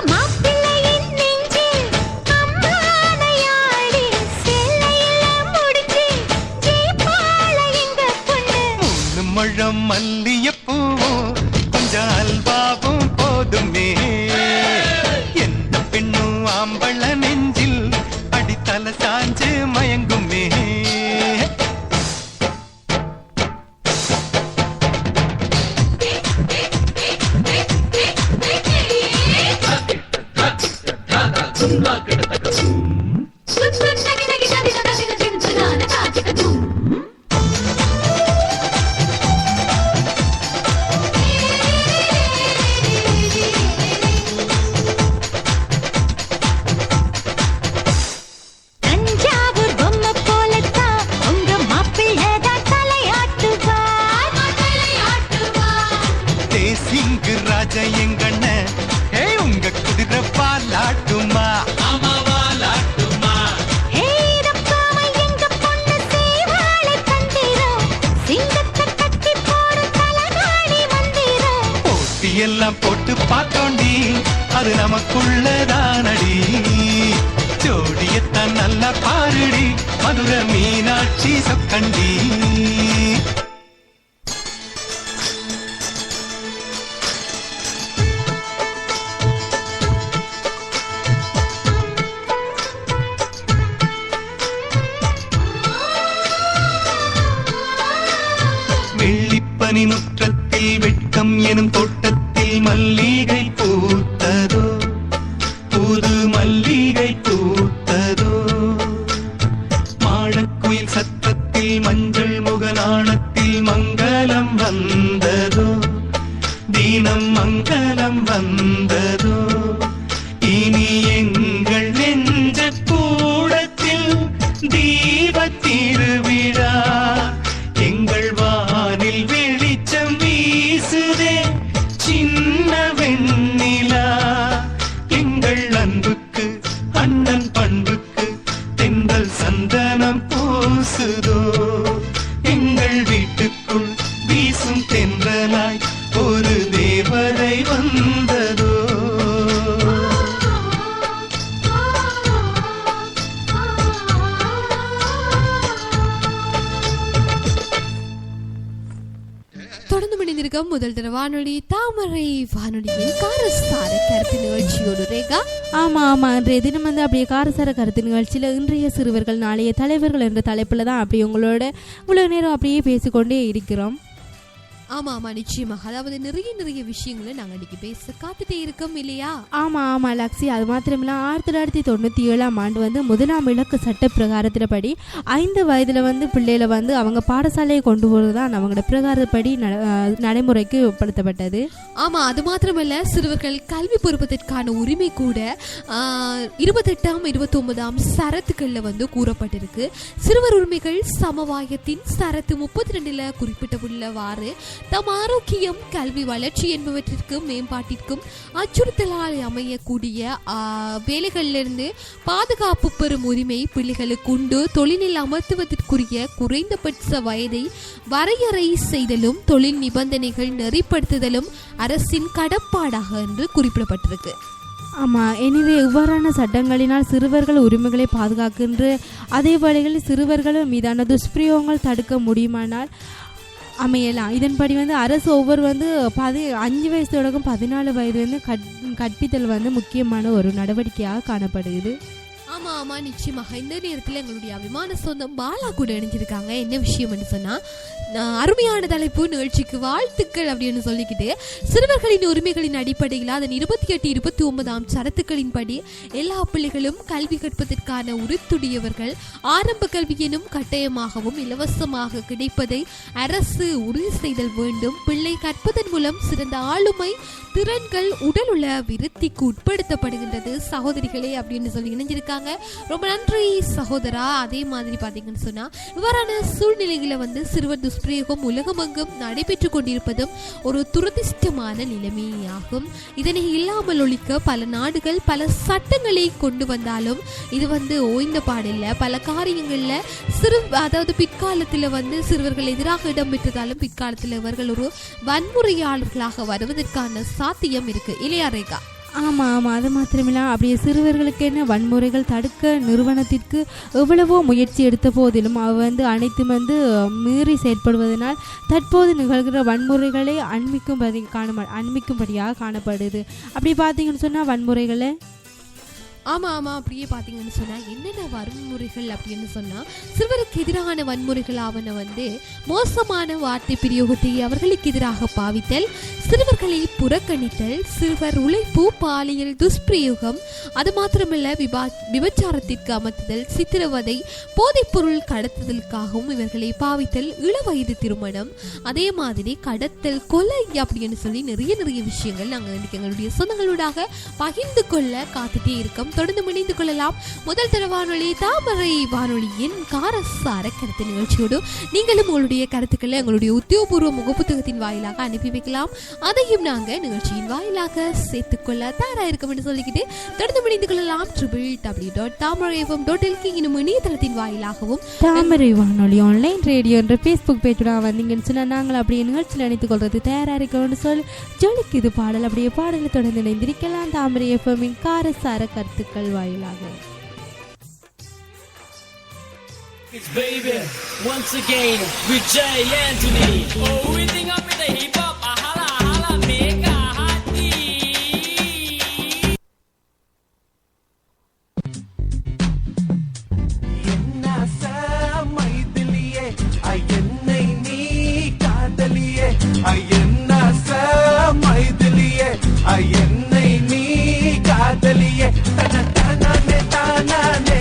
முழம் மல்லியப்பூவும் கொஞ்சம் அல்வாவும் போதுமே, எந்த பெண்ணும் ஆம்பள நெஞ்சில் அடித்தல சாஞ்சு மயங்குமே. தேசிங்கு ராஜா எங்கண்ண உங்க குதிரை பாலாட்டுமா, போட்டியெல்லாம் போட்டு பார்த்தோண்டி அது நமக்குள்ளதானடி, ஜோடியத்தான் நல்லா பாருடி மதுரை மீனாட்சி சொக்கண்டி. வெள்ளிப்பனி முற்றத்தில் வெட்கம் எனும் தோட்டத்தில் மல்லிகை பூத்ததோ, புது மல்லிகை பூத்ததோ, மாடக்குயில் சத்தத்தில் மஞ்சள் முகநாணத்தில் மங்களம் வந்ததோ, தீனம் மங்களம் வந்ததோ. இனி எங்கள் நெஞ்ச கூடத்தில் தீப திருவிழா, எங்கள் வானில் வெளிச்சம் வீசுதே சின்ன வெண்ணிலா. எங்கள் அன்புக்கு அண்ணன் பண்புக்கு தென்றல் சந்தனம் பூசுதோ, எங்கள் வீட்டுக்குள் வீசும் தென்றலாய் ஒரு தேவதை வந்ததோ. தொடர்ந்து மணிந்திருக்க முதல் தர வானொலி தாமரை வானொலியின் காரசார கருத்து நிகழ்ச்சியோடு ரேகா. ஆமா இன்றைய தினம் வந்து அப்படியே காரசார கருத்து நிகழ்ச்சியில இன்றைய சிறுவர்கள் நாளைய தலைவர்கள் என்ற தலைப்புல தான் அப்படி உங்களோட இவ்வளவு நேரம் அப்படியே பேசிக்கொண்டே இருக்கிறோம். ஆமா நிச்சயமாக, அதாவது நிறைய விஷயங்களை நாங்க இன்னைக்கு பேச காத்துட்டே இருக்கோம் இல்லையா? ஆமா லக்ஸி, அது மாத்திரமில்ல 1997ஆம் ஆண்டு வந்து முதலாம் இலக்கு சட்ட பிரகாரத்தின்படி 5 வயதுல வந்து பிள்ளைகளை வந்து அவங்க பாடசாலையை கொண்டு போறதுதான் அவங்களோட பிரகாரப்படி நடைமுறைக்கு உட்படுத்தப்பட்டது. ஆமா, அது மாத்திரமல்ல, சிறுவர்கள் கல்வி பொறுப்பதற்கான உரிமை கூட 28ஆம் 29ஆம் சரத்துக்கள்ல வந்து கூறப்பட்டிருக்கு. சிறுவர் உரிமைகள் சமவாயத்தின் சரத்து 32ல குறிப்பிட்டுள்ளவாறு தம் ஆரோக்கியம், கல்வி வளர்ச்சி என்பவற்றிற்கு மேம்பாட்டிற்கும் அச்சுறுத்தலால் அமையக்கூடிய வேலைகளிலிருந்து பாதுகாப்பு பெறும் உரிமை பிள்ளைகளுக்கு உண்டு. தொழிலில் அமர்த்துவதற்குரிய குறைந்தபட்ச வயதை வரையறை செய்தலும் தொழில் நிபந்தனைகள் நெறிப்படுத்துதலும் அரசின் கடப்பாடாக என்று குறிப்பிடப்பட்டிருக்கு. ஆமாம், எனவே இவ்வாறான சட்டங்களினால் சிறுவர்கள் உரிமைகளை பாதுகாக்கின்ற அதே வேளைகளில் சிறுவர்கள் மீதான துஷ்பிரயோகங்கள் தடுக்க முடியுமானால் அமையலாம். இதன்படி வந்து அரசு ஒவ்வொரு வந்து 5 வயசு தொடக்கம் 14 வயது வந்து கற்பித்தல் வந்து முக்கியமான ஒரு நடவடிக்கையாக காணப்படுகிறது. ஆமா ஆமா நிச்சயமாக. இந்த நேரத்தில் எங்களுடைய அபிமான சொந்தம் பாலா கூட இணைஞ்சிருக்காங்க. என்ன விஷயம்னு சொன்னா, அருமையான தலைப்பு நிகழ்ச்சிக்கு வாழ்த்துக்கள் அப்படின்னு சொல்லிக்கிட்டு, சிறுவர்களின் உரிமைகளின் அடிப்படையில் அதன் 28, 29 சரத்துக்களின்படி எல்லா பிள்ளைகளும் கல்வி கற்பதற்கான உறுத்துடையவர்கள், ஆரம்ப கல்வியினும் கட்டாயமாகவும் இலவசமாக கிடைப்பதை அரசு உறுதி செய்தல் வேண்டும். பிள்ளை கற்பதன் மூலம் சிறந்த ஆளுமை திறன்கள் உடல் உள்ள விருத்திக்கு உட்படுத்தப்படுகின்றது சகோதரிகளே அப்படின்னு சொல்லி இணைஞ்சிருக்காங்க. ரொம்ப நன்றி சகோதரா. அதே மாதிரி பாத்தீங்கன்னு சொன்னா, இவ்வாறான சூழ்நிலையில வந்து சிறுவர் துஷ்பிரயோகம் உலகமெங்கும் நடைபெற்று கொண்டிருப்பதும் ஒரு துரதிஷ்டமான நிலைமையாகும். இதனை இல்லாமல் ஒழிக்க பல நாடுகள் பல சட்டங்களை கொண்டு வந்தாலும் இது வந்து ஓய்ந்த பாடில்லை. பல காரியங்கள்ல அதாவது பிற்காலத்துல வந்து சிறுவர்கள் எதிராக இடம்பெற்றதாலும் பிற்காலத்தில் இவர்கள் ஒரு வன்முறையாளர்களாக வருவதற்கான சாத்தியம் இருக்கு இல்லையா ரேகா? ஆமாம். அது மாத்திரமில்ல, அப்படியே சிறுவர்களுக்கு என்ன வன்முறைகள் தடுக்க நிறுவனத்திற்கு எவ்வளவோ முயற்சி எடுத்த போதிலும் அவ வந்து அனைத்தும் வந்து மீறி செயற்படுவதனால் தற்போது நிகழ்கிற வன்முறைகளை அண்மிக்கும்படியாக காணப்படுது. அப்படி பார்த்தீங்கன்னு சொன்னால் வன்முறைகளை ஆமா ஆமா அப்படியே பாத்தீங்கன்னு சொன்னா என்னென்ன வன்முறைகள் அப்படின்னு சொன்னா, சிறுவருக்கு எதிரான வன்முறைகள் ஆவன வந்து மோசமான வார்த்தை பிரயோகத்தை அவர்களுக்கு எதிராக பாவித்தல், சிறுவர்களை புறக்கணித்தல், சிறுவர் உழைப்பு, பாலியல் துஷ்பிரயோகம், அது மாத்திரமல்ல விபச்சாரத்திற்கு அமர்த்துதல், சித்திரவதை, போதைப்பொருள் கடத்துதலுக்காகவும் இவர்களை பாவித்தல், இளவயது திருமணம், அதே மாதிரி கடத்தல், கொலை அப்படின்னு சொல்லி நிறைய விஷயங்கள் நாங்கள் எங்களுடைய சொந்தங்களூடாக பகிர்ந்து கொள்ள காத்துட்டே இருக்கோம். தொடர்ந்து இணைந்து கொள்ளலாம். முதல் தர வானொலி தாமரை வானொலியின் காரசார கருத்து நிகழ்ச்சியோடு நீங்களும் உங்களுடைய கருத்துக்களை எங்களுடைய உத்தியோகபூர்வ முகப்புத்தகத்தின் வாயிலாக அனுப்பி வைக்கலாம். அதையும் நாங்க நிகழ்ச்சியின் வாயிலாக சேர்த்துக்கொள்ள தயாரா இருக்கோம் என்று சொல்லிக்கிட்டு தொடர்ந்து இணைந்து கொள்ளலாம். www.tamarafm.lk இன்னும் இணையதளத்தின் வாயிலாகவும் தாமரை வானொலி ஆன்லைன் ரேடியோ என்ற ஃபேஸ்புக் பேஜோட வந்தீங்கன்னு சொன்னா நாங்கள் அப்படியே நிகழ்ச்சியில் இணைத்துக் கொள்றது தயாரா இருக்கோம்னு சொல்லி ஜொலிக்கு இது பாடல் அப்படியே பாடலை தொடர்ந்து இணைந்திருக்கலாம். தாமரை எஃப்எம்மின் காரசார கருத்துக்கள் வாயிலாக. It's baby, once again with Jay Anthony. Oh, we think up with the hip hop, hala hala, mega hati. Enna samaidiliye, ayennai nee kaadaliye, ayenna samaidiliye, ayennai nee kaadaliye, tana tana ne tana ne.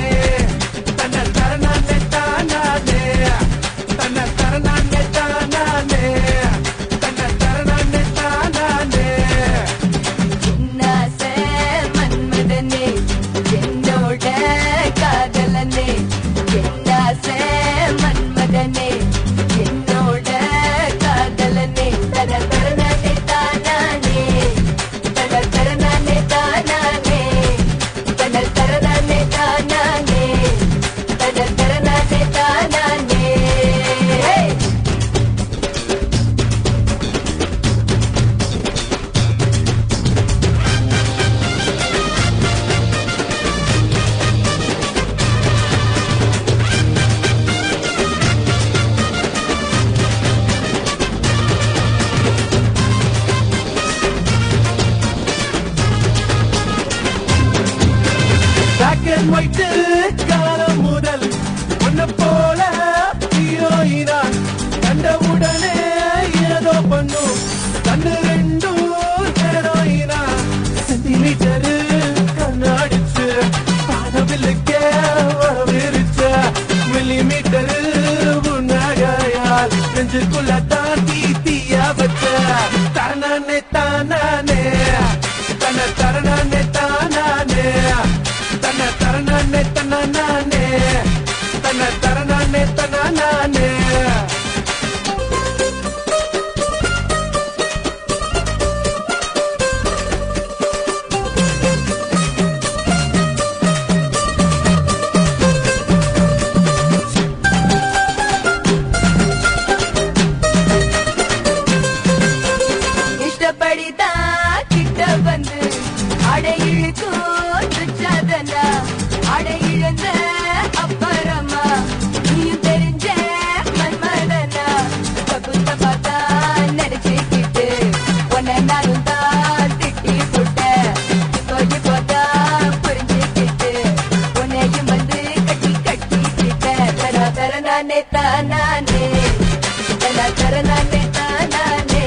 தரணானே தானானே தன தரணானே தானானே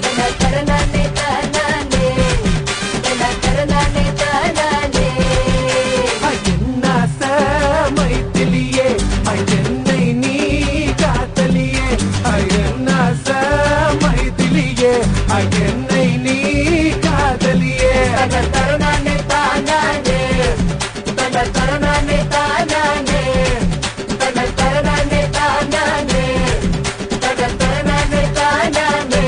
தன தரணானே தானானே தன தரணானே தானானே என்னாச மைத்திலியே என்னை நீ காத்தலியே என்னாச மைத்திலியே என்னை நீ காதலியே தன தரணானே தானானே தன தரணானே தானானே தன தரணானே தானானே தன தரணானே தானானே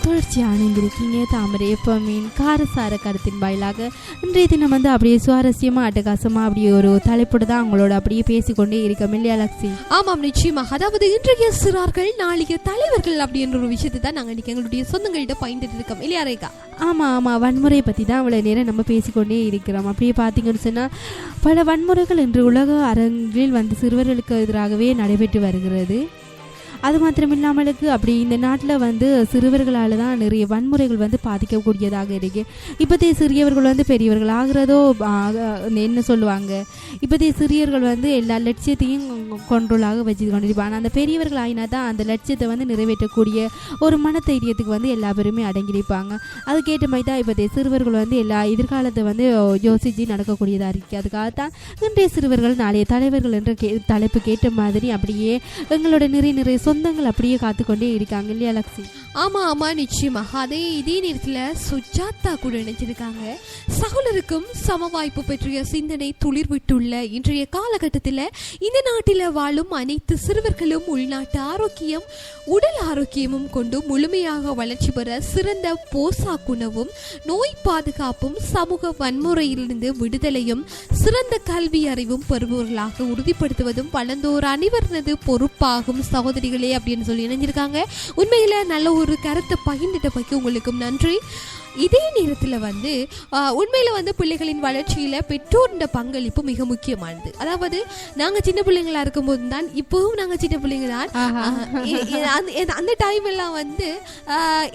தொடர்ச்சியாக இணைந்திருக்கீங்க தாமரை எப்பமின் காரசார கருத்தின் வாயிலாக இன்றைய தினம் வந்து அப்படியே சுவாரஸ்யமாக அட்டகாசமாக அப்படியே ஒரு தலைப்போடு தான் அவங்களோட அப்படியே பேசிக்கொண்டே இருக்கோம் இல்லையா லக்ஸி? ஆமாம், நிச்சயமாக. அதாவது இன்றைய சிறார்கள் நாளைய தலைவர்கள் அப்படின்ற ஒரு விஷயத்தை தான் நாங்கள் இன்னைக்கு எங்களுடைய சொந்தங்கள்கிட்ட பயந்துட்டு இருக்கோம் இல்லையா ரேகா? ஆமாம், வன்முறையை பற்றி தான் அவ்வளோ நேரம் நம்ம பேசிக்கொண்டே இருக்கிறோம். அப்படியே பார்த்தீங்கன்னு சொன்னால் பல வன்முறைகள் இன்று உலக அரங்கில் வந்து சிறுவர்களுக்கு எதிராகவே நடைபெற்று வருகிறது. அது மாத்திரமில்லாமலுக்கு அப்படி இந்த நாட்டில் வந்து சிறுவர்களால் தான் நிறைய வன்முறைகள் வந்து பாதிக்கக்கூடியதாக இருக்குது. இப்போதைய சிறியவர்கள் வந்து பெரியவர்கள் ஆகிறதோ என்ன சொல்லுவாங்க, இப்போதைய சிறியர்கள் வந்து எல்லா லட்சியத்தையும் கொண்ட்ரோலாக வச்சு கொண்டிருப்பாங்க. ஆனால் அந்த பெரியவர்கள் ஆகினா தான் அந்த லட்சியத்தை வந்து நிறைவேற்றக்கூடிய ஒரு மனதைரியத்துக்கு வந்து எல்லா பேருமே அடங்கியிருப்பாங்க. அதுக்கேற்ற மாதிரி தான் இப்போதைய சிறுவர்கள் வந்து எல்லா எதிர்காலத்தை வந்து யோசித்து நடக்கக்கூடியதாக இருக்குது. அதுக்காகத்தான் இன்றைய சிறுவர்கள் நாளைய தலைவர்கள் என்ற தலைப்புக்கு ஏற்ற மாதிரி அப்படியே எங்களோட நிறைய சொந்தங்கள் அப்படியே காத்துக்கொண்டே இருக்காங்க இல்லையா லக்ஸி? ஆமா, நிச்சயமாக. இதே நேரத்தில் சுஜாதா கூட நினைச்சிருக்காங்க. சகலருக்கும் சம வாய்ப்பு பற்றிய சிந்தனை துளிர்விட்டுள்ள இன்றைய காலகட்டத்தில் இந்த நாட்டில் வாழும் அனைத்து சிறுவர்களும் உள்நாட்டு ஆரோக்கியம் உடல் ஆரோக்கியமும் கொண்டு முழுமையாக வளர்ச்சி பெற சிறந்த போசாக்குணவும் நோய் பாதுகாப்பும் சமூக வன்முறையிலிருந்து விடுதலையும் சிறந்த கல்வி அறிவும் பெறுபவர்களாக உறுதிப்படுத்துவதும் வளர்ந்தோர் அனைவரது பொறுப்பாகும் சகோதரிகளே அப்படின்னு சொல்லி இணைஞ்சிருக்காங்க. உண்மையில நல்ல ஒரு கருத்தை பகிர்ந்துட்ட பற்றி உங்களுக்கும் நன்றி. இதே நேரத்தில் வந்து உண்மையில் வந்து பிள்ளைகளின் வளர்ச்சியில் பெற்றோருடைய பங்களிப்பு மிக முக்கியமானது. அதாவது நாங்கள் சின்ன பிள்ளைங்களா இருக்கும்போது தான், இப்போவும் நாங்கள் சின்ன பிள்ளைங்க தான், அந்த டைம் எல்லாம் வந்து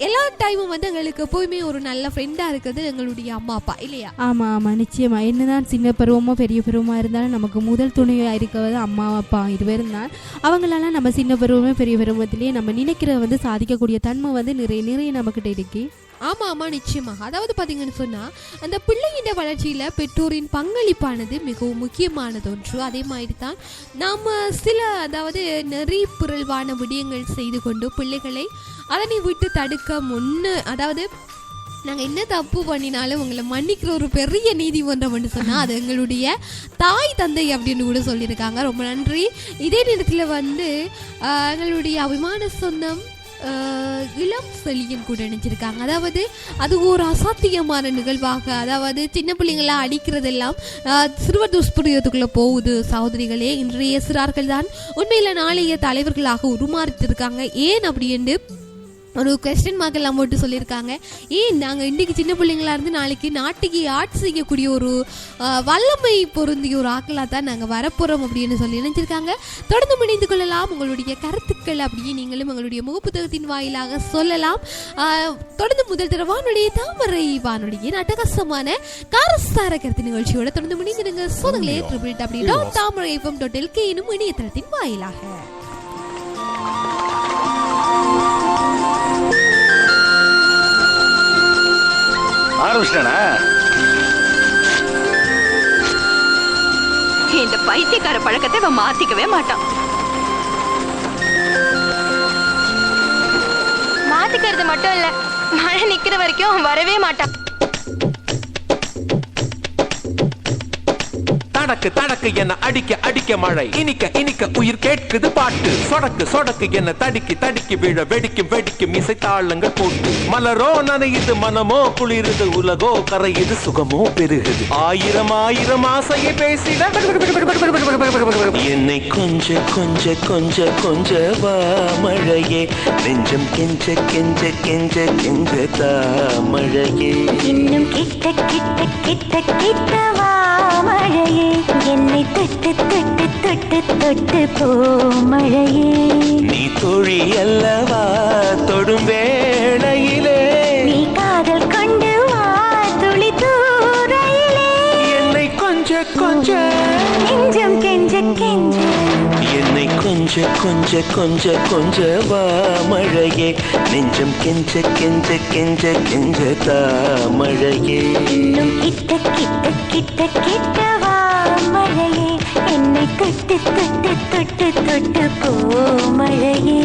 எல்லா டைமும் வந்து எங்களுக்கு எப்போவுமே ஒரு நல்ல ஃப்ரெண்டாக இருக்கிறது எங்களுடைய அம்மா அப்பா இல்லையா? ஆமாம், நிச்சயமா. என்னதான் சின்ன பருவமோ பெரிய பருவமா இருந்தாலும் நமக்கு முதல் துணையாக இருக்கிறது அம்மா அப்பா இருவரும் தான். அவங்களெல்லாம் நம்ம சின்ன பருவமே பெரிய பருவத்திலேயே நம்ம நினைக்கிற வந்து சாதிக்கக்கூடிய தன்மை வந்து நிறைய நம்மக்கிட்ட இருக்கு. ஆமா, நிச்சயமாக. அதாவது பார்த்தீங்கன்னு சொன்னால் அந்த பிள்ளையின் வளர்ச்சியில் பெற்றோரின் பங்களிப்பானது மிகவும் முக்கியமானது ஒன்று. அதே மாதிரி தான் நாம் அதாவது நெறிப்புறல்வான விடயங்கள் செய்து கொண்டு பிள்ளைகளை அதனை விட்டு தடுக்க அதாவது நாங்கள் என்ன தப்பு பண்ணினாலும் உங்களை மன்னிக்கிற ஒரு பெரிய நீதிமன்றம் சொன்னால் அது எங்களுடைய தாய் தந்தை அப்படின்னு கூட சொல்லியிருக்காங்க. ரொம்ப நன்றி. இதே நேரத்தில் வந்து எங்களுடைய அபிமான சொந்தம் இளம் செழியன் கூட நினைச்சிருக்காங்க. அதாவது அது ஒரு அசாத்தியமான நிகழ்வாக, அதாவது சின்ன பிள்ளைங்களாம் அடிக்கிறதெல்லாம் சிறுவர் துஷ்பிரயோகத்துக்குள்ள போகுது. சகோதரிகளே, இன்றைய சிறார்கள் தான் உண்மையில நாளைய தலைவர்களாக உருமாறிட்டிருக்காங்க. ஏன் அப்படின்னு ஒரு கொஸ்டின் மார்க் எல்லாம் போட்டு சொல்லியிருக்காங்க. ஏன் நாங்கள் இன்றைக்கு சின்ன பிள்ளைங்களா இருந்து நாளைக்கு நாட்டுக்கு ஆட்சி செய்யக்கூடிய ஒரு வல்லமை பொருந்திய ஒரு ஆக்களாக தான் நாங்கள் வரப்போகிறோம் அப்படின்னு சொல்லி நினைச்சிருக்காங்க. தொடர்ந்து இணைந்து கொள்ளலாம். உங்களுடைய கருத்துக்கள் அப்படியே நீங்களும் எங்களுடைய முகப்புத்தகத்தின் வாயிலாக சொல்லலாம். தொடர்ந்து முதல் தர வானொலியை தாமரை வானொலியின் அட்டகாசமான காரசார கருத்து நிகழ்ச்சியோட தொடர்ந்து இணைந்திருங்க. சோதங்களே www.thamaraifm.lk எனும் இணையதளத்தின் வாயிலாக. ஆரம்பிச்சிட்டானா? இந்த பைத்தியக்கார பழக்கத்தை இவன் மாத்திக்கவே மாட்டான். மாத்திக்கிறது மட்டும் இல்ல, மழை நிக்கிற வரைக்கும் அவன் வரவே மாட்டான். தடக்கு தடக்கு என்ன அடிக்க அடிக்க மழை, இனிக்க இனிக்க உயிர் கேட்குது பாட்டு, சொடக்கு சொடக்கு என்ன தடிக்கி தடிக்கி விழ வெடிக்கும் வெடிக்கும் இசைத்தாளங்கள் போட்டு, மலரோ நனையுது மனமோ குளிருது உலகோ கரையுது சுகமோ பெருகுது, ஆயிரம் ஆயிரம் ஆசையை பேசிட என்னை கொஞ்ச கொஞ்ச கொஞ்ச கொஞ்ச வா மழையே, நெஞ்சம் கெஞ்ச கெஞ்ச கெஞ்ச கெஞ்ச தா மழையே, இன்னும் கிட்ட கிட்ட கிட்ட கிட்ட வா மழையே, என்னை தொட்டு தொட்டு தொட்டு தொட்டு போ மழையே. நீ தோழி அல்லவா தொடும் வேளையிலே, நீ காதல் கொண்டு வா துளி தூரையிலே, என்னை கொஞ்ச கொஞ்ச நெஞ்சம் கெஞ்ச கெஞ்ச, என்னை கொஞ்ச கொஞ்ச கொஞ்ச கொஞ்ச வா மழையே, நெஞ்சம் கெஞ்ச கெஞ்ச கெஞ்ச கெஞ்ச தா மழையே, இன்னும் கிட்ட கிட்ட கிட்ட கிட்ட வா மழையே, என்னை தொட்டு தொட்டு தொட்டு தொட்டு போ மழையே.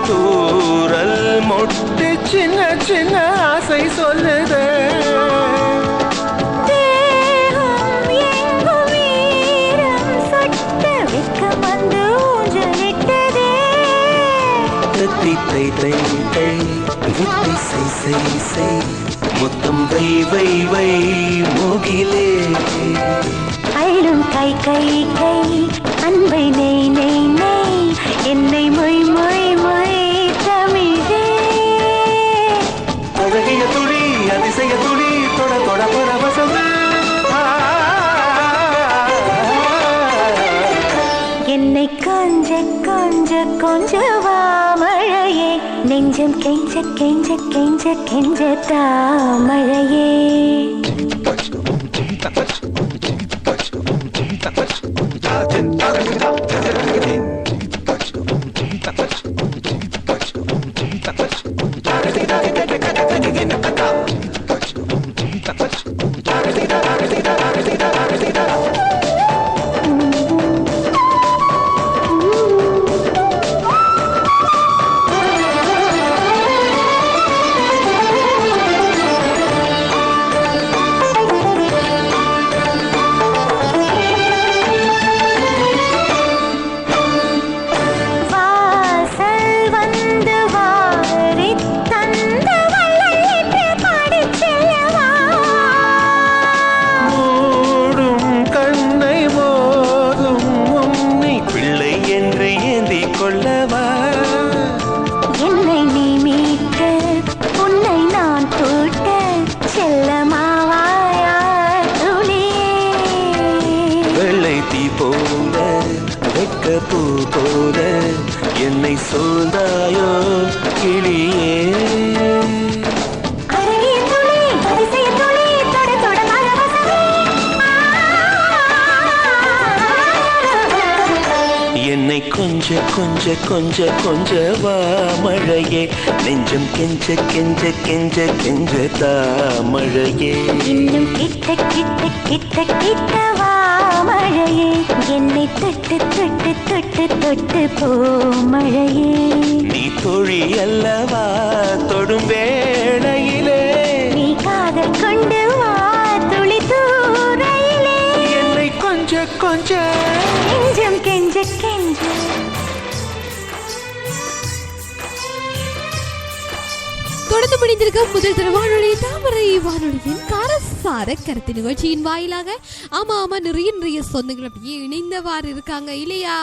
தூரல் மொட்டு சின்ன சின்ன ஆசை சொல்லுது, தேகம் எங்கும் வீரம் சொட்ட வெக்கம் வந்து ஊஞ்சலிட்டதே, தத்தி தை தை தை வித்தை சை சை சை முத்தம் வை வை வை மூகிலே, அள்ளும் கை கை கை அன்பை நெய் நெய் நெய், என்னை மொய் மொய் மொய் தமிழே, அழகிய துளி அதிசய துளி தொட தொட பரவசம், என்னை கொஞ்ச கொஞ்ச கொஞ்ச வா மழையே, நெஞ்சம் கெஞ்ச கெஞ்ச கெஞ்ச கெஞ்ச தா மழையே. பூ போல என்னை சூழ்ந்தாயோ கிளியே, என்னை கொஞ்ச கொஞ்ச கொஞ்ச கொஞ்ச வா மழையே, நெஞ்சம் கெஞ்ச கெஞ்ச கெஞ்ச கெஞ்ச தா மழையே, இன்னும் கிட்ட கிட்ட கிட்ட கிட்ட வா மழையே, என்னை தொட்டு தொட்டு தொட்டு தொட்டு போ மழையே, நீ தோழி அல்லவா தொடும் வேளையிலே, நீ காதல் கொண்டு வா துளி தூரையிலே, என்னை கொஞ்ச கொஞ்ச நெஞ்சம் கெஞ்ச கெஞ்ச. தொடர்ந்து படித்திருக்க முதல் தர வானொலி தாமரை வானொலியின் காரஸ் கரசார கருத்து நிகழ்ச்சியின் வாயிலாக ஆமா நிறைய சொந்தங்கள் அப்படியே இணைந்தவாறு இருக்காங்க இல்லையா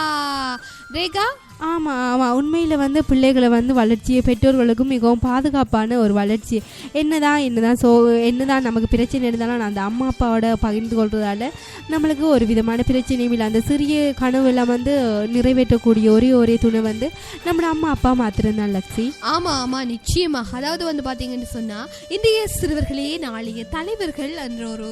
ரேகா? ஆமாம் உண்மையில் வந்து பிள்ளைகளை வந்து வளர்ச்சியை பெற்றோர்களுக்கும் மிகவும் பாதுகாப்பான ஒரு வளர்ச்சி. என்னதான் நமக்கு பிரச்சனை இருந்தாலும் அந்த அம்மா அப்பாவோட பகிர்ந்து கொள்றதால நம்மளுக்கு ஒரு விதமான பிரச்சனையும் இல்லை. அந்த சிறிய கனவுலாம் வந்து நிறைவேற்றக்கூடிய ஒரே துணை வந்து நம்மளோட அம்மா அப்பா மாத்திரம்தான் லக்ஷி. ஆமாம் நிச்சயமாக. அதாவது வந்து பார்த்தீங்கன்னு சொன்னால் இந்திய சிறுவர்களே நாளைய தலைவர்கள் என்ற ஒரு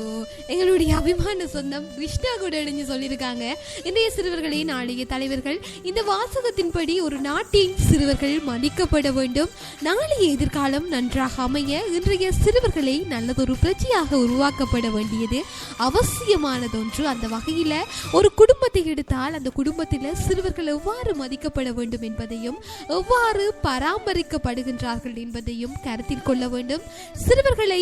எங்களுடைய அபிமான சொந்தம் கிருஷ்ணா கூட இணைஞ்சு சொல்லியிருக்காங்க. இந்திய சிறுவர்களே நாளைய தலைவர்கள். இந்த வாசகத்தின்படி ஒரு நாட்டின் சிறுவர்கள் மதிக்கப்பட வேண்டும். நாளைய எதிர்காலம் நன்றாக அமைய இன்றைய சிறுவர்களை நல்லதொரு பிரச்சனையாக உருவாக்கப்பட வேண்டியது அவசியமானதொன்று. அந்த வகையில் ஒரு குடும்பத்தை எடுத்தால் அந்த குடும்பத்தில் சிறுவர்கள் எவ்வாறு மதிக்கப்பட வேண்டும் என்பதையும் எவ்வாறு பராமரிக்கப்படுகின்றார்கள் என்பதையும் கருத்தில் கொள்ள வேண்டும். சிறுவர்களை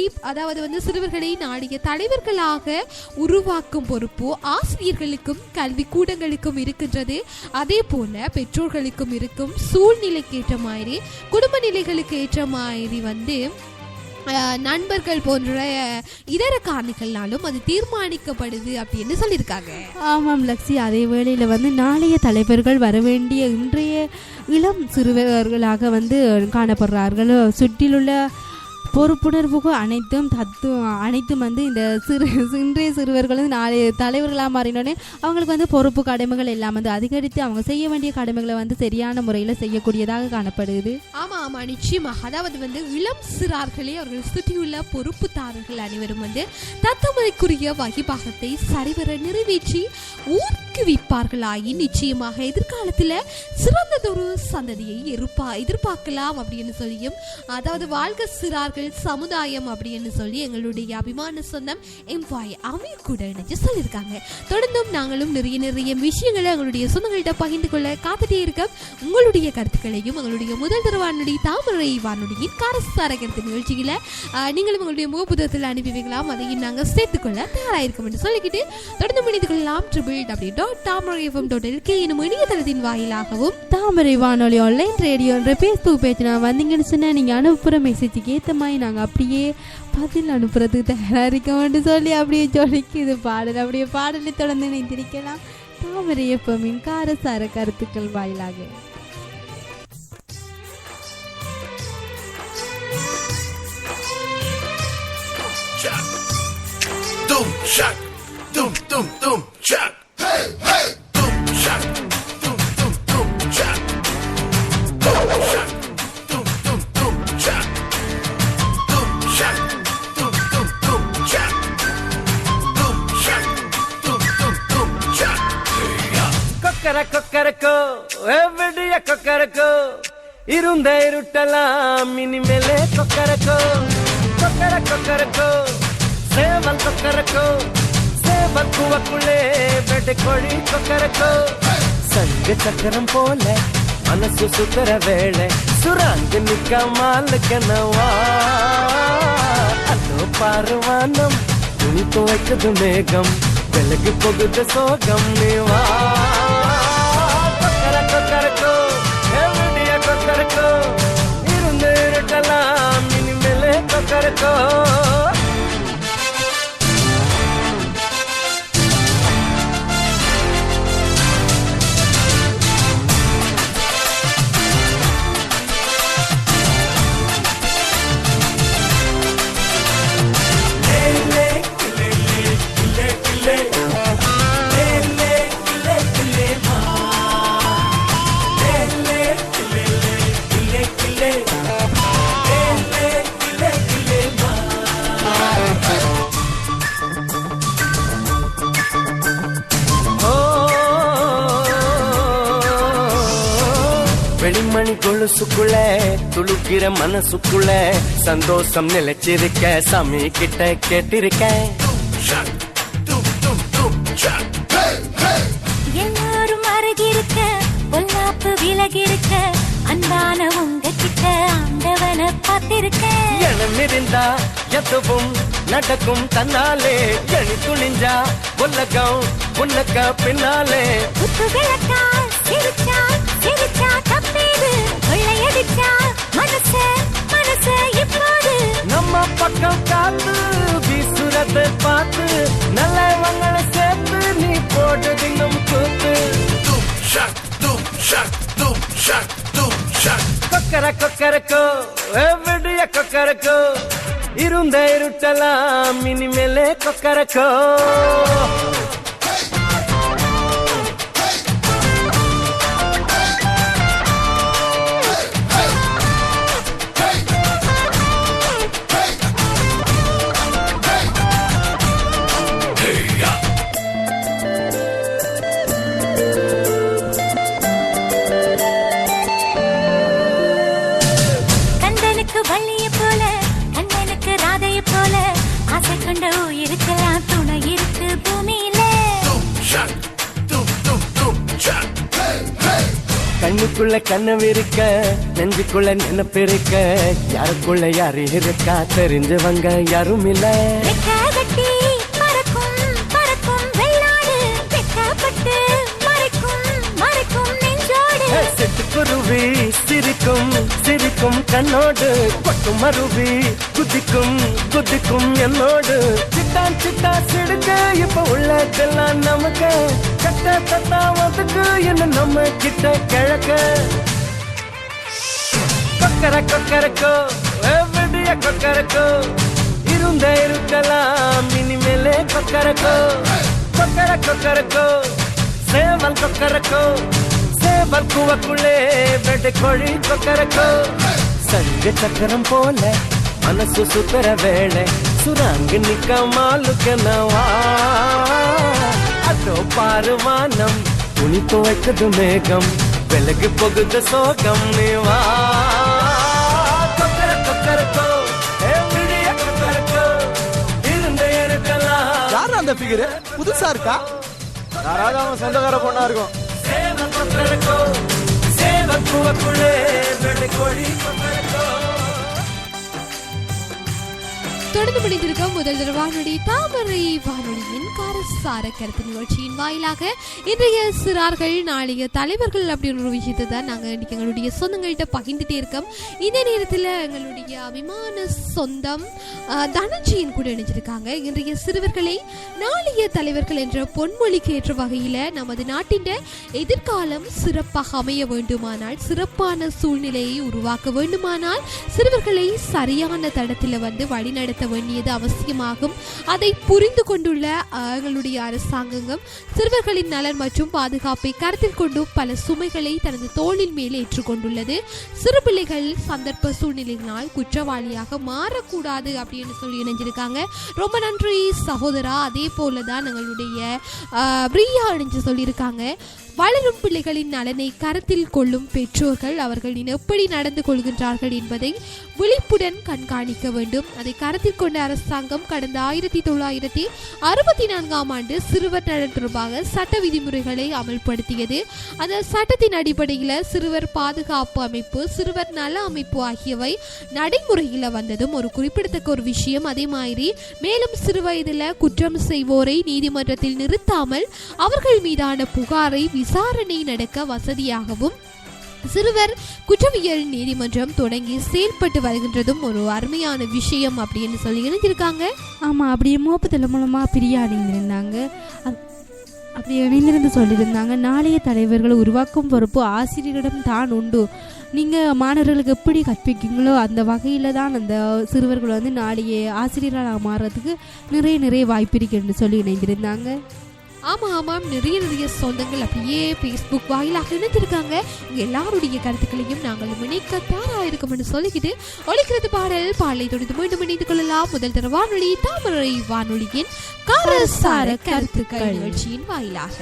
நாளைய தலைவர்களாக உருவாக்கும் பொறுப்பு ஆசிரியர்களுக்கும் கல்வி கூடங்களுக்கும் இருக்கின்றது. அதே போல பெற்றோர்களுக்கும் இருக்கும். சூழ்நிலைக்கு ஏற்ற மாதிரி குடும்ப நிலைகளுக்கு ஏற்ற மாதிரி வந்து நண்பர்கள் போன்ற இதர காரணிகள்னாலும் அது தீர்மானிக்கப்படுது அப்படின்னு சொல்லியிருக்காங்க. ஆமாம் லக்ஷி. அதே வேளையில் வந்து நாளைய தலைவர்கள் வர வேண்டிய இன்றைய இளம் சிறுவர்களாக வந்து காணப்படுறார்கள். சுற்றிலுள்ள பொறுப்புணர்வுக்கு அனைத்தும் வந்து இந்த இன்றைய சிறுவர்களும் நாளைய தலைவர்களாக மாறினோடனே அவங்களுக்கு வந்து பொறுப்பு கடமைகள் எல்லாம் வந்து அதிகரித்து அவங்க செய்ய வேண்டிய கடமைகளை வந்து சரியான முறையில் செய்யக்கூடியதாக காணப்படுது. ஆமா நிச்சயமாக. அதாவது வந்து இளம் சிறார்களே அவர்கள் சுற்றியுள்ள பொறுப்புதாரர்கள் அனைவரும் வந்து தத்தமுறைக்குரிய வகிபாகத்தை சரிவர நிறைவேற்றி ஊக்குவிப்பார்களாகி நிச்சயமாக எதிர்காலத்தில் சிறந்ததொரு சந்ததியை எதிர்பார்க்கலாம் அப்படின்னு சொல்லியும், அதாவது வாழ்க சிறார்கள் சமுதாயம் அப்படின்னு சொல்லி எங்களுடைய அபிமான சொந்தம் எம்பாய் அமீர் கூட இணைஞ்சு சொல்லியிருக்காங்க. தொடர்ந்தும் நாங்களும் நிறைய விஷயங்களை எங்களுடைய சொந்தங்கள்கிட்ட பகிர்ந்து கொள்ள காத்துட்டே இருக்க உங்களுடைய கருத்துக்களையும் எங்களுடைய முதல் தர வானொலி தாமரை வானொலியின் கரசார கருத்து நிகழ்ச்சியில நீங்களும் உங்களுடைய முகப்புதத்தில் அனுப்பி வைக்கலாம். அதையும் நாங்கள் சேர்த்துக்கொள்ள தயாராயிருக்கோம் என்று சொல்லிக்கிட்டு தொடர்ந்து இணைந்து கொள்ளலாம். www.tamarafm.lk எனும் இணையதளத்தின் வாயிலாகவும் தாமரை வானொலி ஆன்லைன் ரேடியோ என்ற பேஸ்புக் பேஜ் நான் வந்தீங்கன்னு சொன்னா நீங்க அனுப்புற மெசேஜுக்கு ஏற்ற மாதிரி நாங்கள் அப்படியே பதில் அனுப்புறதுக்கு தயாரிக்கோம்னு சொல்லி அப்படியே சொல்லிக்குது பாடல். அப்படியே பாடலை தொடர்ந்து நினைத்திருக்கலாம் தாமரை எப்பமின் காரசார கருத்துக்கள் வாயிலாக. Dum shak, dum dum dum shak. Hey hey, dum shak, dum dum dum shak. Dum shak, dum dum dum shak. Dum shak, dum dum dum shak. Dum shak, dum dum dum shak. Kokkarakko எவ்வடிய Kokkarakko இருந்த இருட்டலாம் இனிமேலே கொக்கரக்கோ கொக்கரக்கோ சேவல் கொக்கரக்கோ சேவல் கூவக்குள்ளே வெட்டு கோழி கொக்கரக்கோ சங்கு சக்கரம் போல மனசு சுத்தர வேளை சுராங்கு நிக்காமல் கனவா அதோ பார்வானம் துணி துவைக்குது மேகம் வெலகு போகுது சோகம் நீவா கொக்கரக்கோ எவ்வடிய கொக்கரக்கோ இருந்து இருட்டலாம் இனிமேலே கொக்கரக்கோ. வெளிமணி கொலுசுக்குள்ள துளுக்கிற மனசுக்குள்ள சந்தோஷம் நிலைச்சிருக்க சாமி கிட்ட கேட்டிருக்கேன். எல்லாரும் அருகிருக்க பொல்லாப்பு விலகிருக்க அன்பான உங்க கிட்ட ஆண்டவனை பார்த்திருக்கேன். எண்ணம் இருந்தா எதுவும் நடக்கும் தன்னாலே எண்ணி துணிஞ்சா உலகம் உனக்க பின்னாலே குத்து விளக்கா சிரிச்சா சிரிச்சா தப்பேது கொள்ளையடிச்சா மனச இப்போது நம்ம பக்கம் காத்து வீசுறது பார்த்து நல்லவங்களை சேர்த்து நீ போட்டு தின்னும் கூத்து Doom shack, doom shack, doom shack, doom shack. கொக்கர Kokkarakko விடிய கொக்கரக்கோ இருந்த இருட்டலாம் இனிமேலே கொக்கரக்கோ கந்தனுக்கு வள்ளிய போல கண்ணனுக்கு ராதைய போல ஆசை கொண்ட உயிருக்கெல்லாம் துணை இருக்கு பூமியில Doom shack, doom, doom, doom shack. கண்ணுக்குள்ள கனவு இருக்க நெஞ்சுக்குள்ள நினைப்பு இருக்க யாருக்குள்ள யாரு இருக்கா தெரிஞ்சவங்க யாரும் இல்ல வெட்கப்பட்டு பறக்கும் பறக்கும் வெள்ளாடு வெட்கப்பட்டு மறைக்கும் மறைக்கும் நெஞ்சோடு சிட்டுக்குருவி சிரிக்கும் சிரிக்கும் கண்ணோடு கொட்டு மருவி குதிக்கும் குதிக்கும் என்னோடு சிட்டான் சிட்டா சிடுக்க இப்ப உள்ளதெல்லாம் நமக்கு கட்ட தத்தா ஒதுக்கு என்ன நம்ம கிட்ட கிழக்க கொக்கர கொக்கரக்கோ விடிய கொக்கரக்கோ இருந்த இருக்கலாம் இனிமேலே கொக்கரக்கோ கொக்கர கொக்கரக்கோ சேவல் கொக்கரக்கோ சேவல் கூவக்குள்ளே வெட்டை கோழி கொக்கரக்கோ சங்க சக்கரம் போல மனசு சுத்தர வேளை சுராங்கு நிக்க மாலுக்கனவா அதோ பாருவானம் துணி துவைக்குது மேகம் விலகு போகுது சோகம் நீவா கொக்கர கொக்கரக்கோ விடிய கொக்கரக்கோ இருந்த இருக்கலாம் யார் அந்த ஃபிகர் புதுசா இருக்கா யாராவது அவன் சொந்தக்கார பொண்ணா இருக்கும் சேவல் கொக்கரக்கோ சேவல் கூவக்குள்ளே வெட்டை கோழி கொக்கரக்கோ தொடர்ந்து பிடித்திருக்கும் முதல் வானொலி தாமரை வானொலியின் காரசார கருத்து நிகழ்ச்சியின் வாயிலாக இன்றைய சிறார்கள் நாளைய தலைவர்கள் அப்படின்னு ஒரு விஷயத்தை தான் நாங்கள் இன்னைக்கு எங்களுடைய சொந்தங்கள்கிட்ட பகிர்ந்துட்டே இருக்கோம். இந்த நேரத்தில் எங்களுடைய அபிமான சொந்தம் தனஞ்சியின் கூட இணைஞ்சிருக்காங்க. இன்றைய சிறுவர்களை நாளைய தலைவர்கள் என்ற பொன்மொழிக்கு ஏற்ற வகையில் நமது நாட்டின் எதிர்காலம் சிறப்பாக அமைய வேண்டுமானால் சிறப்பான சூழ்நிலையை உருவாக்க வேண்டுமானால் சிறுவர்களை சரியான தடத்தில் வழிநடத்த வேண்டியது அவசியமாகும். அதை புரிந்து கொண்டுள்ள எங்களுடைய அரசாங்கம் சிறுவர்களின் நலன் மற்றும் பாதுகாப்பை கருத்தில் கொண்டு பல சுமைகளை தனது தோளின் மேலே ஏற்றுக்கொண்டுள்ளது. சிறு பிள்ளைகள் சந்தர்ப்ப சூழ்நிலைகளால் குற்றவாளியாக மாறக்கூடாது அப்படின்னு சொல்லி இணைஞ்சிருக்காங்க. ரொம்ப நன்றி சகோதரா. அதே போலதான் எங்களுடைய பிரியா இணைஞ்சு சொல்லியிருக்காங்க. வளரும் பிள்ளைகளின் நலனை கருத்தில் கொள்ளும் பெற்றோர்கள் அவர்கள் எப்படி நடந்து கொள்கின்றார்கள் என்பதை விழிப்புடன் கண்காணிக்க வேண்டும். அதை கருத்தில் கொண்ட அரசாங்கம் கடந்த 1964ஆம் ஆண்டு சிறுவர் நலன் தொடர்பாக சட்ட விதிமுறைகளை அமல்படுத்தியது. அந்த சட்டத்தின் அடிப்படையில் சிறுவர் பாதுகாப்பு அமைப்பு சிறுவர் நல அமைப்பு ஆகியவை நடைமுறையில் வந்ததும் ஒரு குறிப்பிடத்தக்க ஒரு விஷயம். அதே மாதிரி மேலும் சிறு வயதில் குற்றம் செய்வோரை நீதிமன்றத்தில் நிறுத்தாமல் அவர்கள் மீதான புகாரை விசாரணை நடக்க வசதியாகவும் சிறுவர் குற்றவியல் நீதிமன்றம் தொடங்கி செயல்பட்டு வருகின்றதும் ஒரு அருமையான விஷயம் அப்படின்னு சொல்லி இணைஞ்சிருக்காங்க. ஆமாம், அப்படியே மோப்பத்தில் மூலமாக பிரியா அணிந்திருந்தாங்க. அப்படி இணைந்திருந்து சொல்லியிருந்தாங்க, நாளைய தலைவர்களை உருவாக்கும் பொறுப்பு ஆசிரியரிடம் தான் உண்டு. நீங்கள் மாணவர்களுக்கு எப்படி கற்பிக்கீங்களோ அந்த வகையில் தான் அந்த சிறுவர்கள் நாளைய ஆசிரியர்களாக மாறுறதுக்கு நிறைய வாய்ப்பு இருக்குன்னு சொல்லி இணைந்திருந்தாங்க. ஆமாம், நிறைய சொந்தங்கள் அப்படியே ஃபேஸ்புக் வாயிலாக இணைஞ்சிருக்காங்க. எல்லாருடைய கருத்துக்களையும் நாங்கள் இணைக்க தயாராக சொல்லிக்கிட்டு ஒழிக்கிறது பாடலை தொடர்ந்து மீண்டும் இணைந்து கொள்ளலாம். முதல் தர வானொலி தாமரை வானொலியின் காரசார கருத்துக்கள் நிகழ்ச்சியின் வாயிலாக.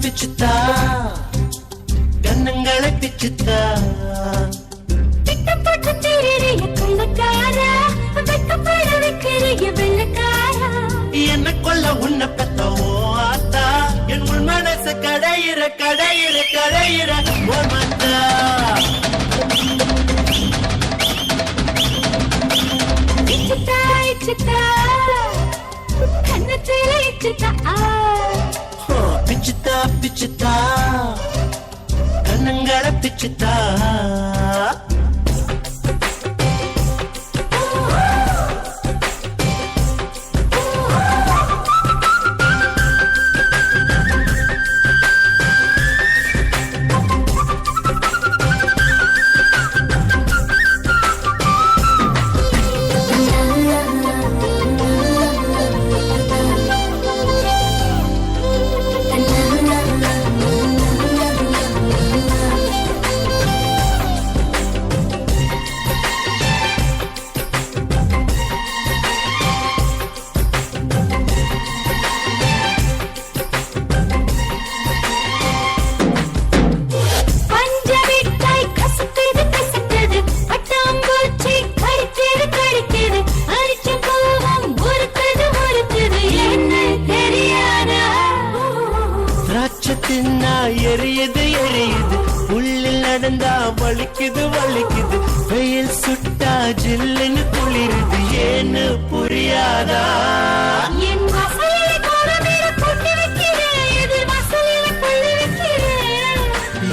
பிச்சுத்தா கண்ணங்களை பிச்சுத்தா என்ன கொல்ல உன்னை பெத்தவோ கடையிற கடையிற ஓர் மத்தா இச்சித்தா இச்சித்தா கண்ணத்தில இச்சித்தா பிச்சுத்தா பிச்சுத்தா கண்ணங்களை பிச்சுத்தா எரியுது எரியுது உள்ளில் நடந்தா வலிக்குது வலிக்குது வெயில் சுட்டா ஜில்லுன்னு குளிருது ஏன்னு புரியாதா என் வாசலில கோலமேல போட்டு வைக்கிறேன் எதிர் வாசலில கொள்ளி வைக்கிறேன்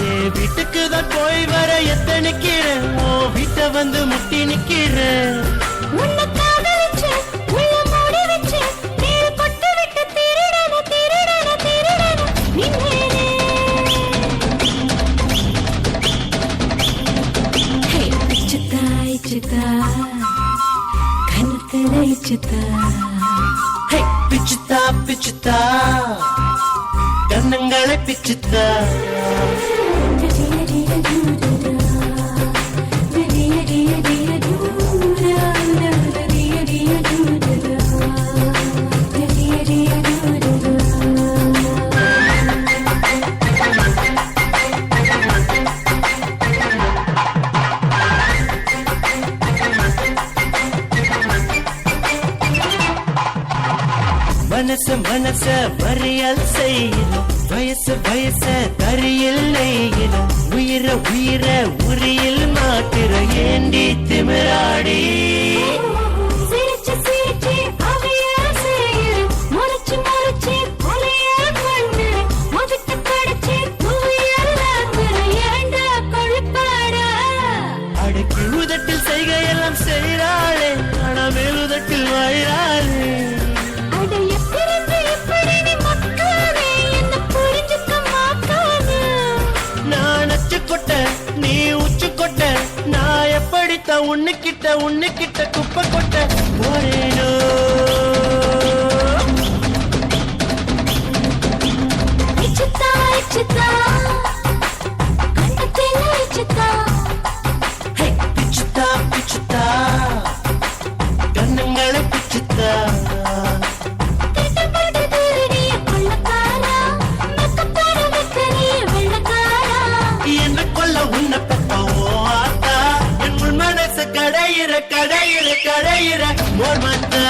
என் வீட்டுக்கு தான் போய் வர எத்தனைக்கிறேன் ஓ வீட்டை வந்து முட்டி நிக்கிறேன் உன்னை காதலிச்சு உள்ள மூடி வச்சு நீர் கொட்டு விட்டு திருடன திருடன திருடன நின்னேனே இச்சித்தா இச்சித்தா கண்ணத்தில இச்சித்தா பிச்சுத்தா பிச்சுத்தா கண்ணங்களை பிச்சுத்தா மனச மனச மறியல் செய்யல வயசு வயச தரியில் நெய்யல உயிர உயிர உரியில் மாத்திர ஏண்டி திமிராடி சிரிச்சு சிரிச்சு அவைய செய்யற முறைச்சு முறைச்சு கொலைய பண்ணு முகத்து கடிச்சு துவையல் ஆக்குற ஏண்டா கொழுப்பாடா அடக்கி உதட்டில் செய்கையெல்லாம் செய்கிறாளே ஆனா மேலுதட்டில் வாயிறாளே நீ உச்சு கொட்ட நான் எப்படித்தான் உன்னுக்கிட்ட குப்பை கொட்ட போறேனோ இச்சித்தா இச்சித்தா கண்ணத்தில இச்சித்தா பிச்சுத்தா பிச்சுத்தா கண்ணங்களை பிச்சுத்தா உன்னை பெத்தவோ ஆத்தா என் உள் மனச கடையிற கடையிற கடையிற ஓர் மத்தா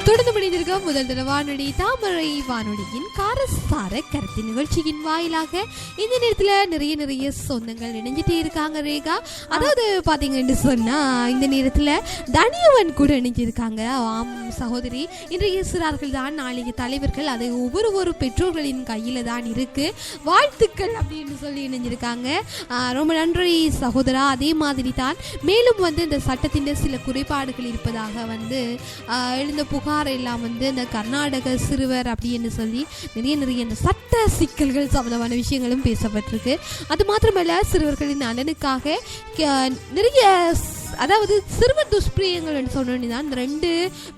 தொடர்ந்து மனிதர்க முதல் தர வானொலி தாமரை வானொலியின் காரசார கருத்து நிகழ்ச்சியின் வாயிலாக இந்த நேரத்துல நிறைய சொந்தங்கள் இணைஞ்சிட்டே இருக்காங்க ரேகா. அதாவது பாத்தீங்கன்னு சொன்னா இந்த நேரத்துல தனியவன் கூட இணைஞ்சிருக்காங்க. ஆம் சகோதரி, இன்றைய சிறார்கள் தான் நாளைய தலைவர்கள், அது ஒவ்வொரு பெற்றோர்களின் கையில தான் இருக்கு. வாழ்த்துக்கள் அப்படின்னு சொல்லி இணைஞ்சிருக்காங்க. ரொம்ப நன்றி சகோதரா. அதே மாதிரி தான் மேலும் இந்த சட்டத்தின் சில குறைபாடுகள் இருப்பதாக எழுந்த புகார் எல்லாம் இந்த கர்நாடக சிறுவர் அப்படின்னு சொல்லி நிறைய இந்த சட்ட சிக்கல்கள் சம்பந்தமான விஷயங்களும் பேசப்பட்டிருக்கு. அது மாத்திரமல்ல, சிறுவர்களின் நலனுக்காக நிறைய அதாவது சிறுவர் துஷ்பிரியங்கள் சொன்னோன்னு தான் இந்த 2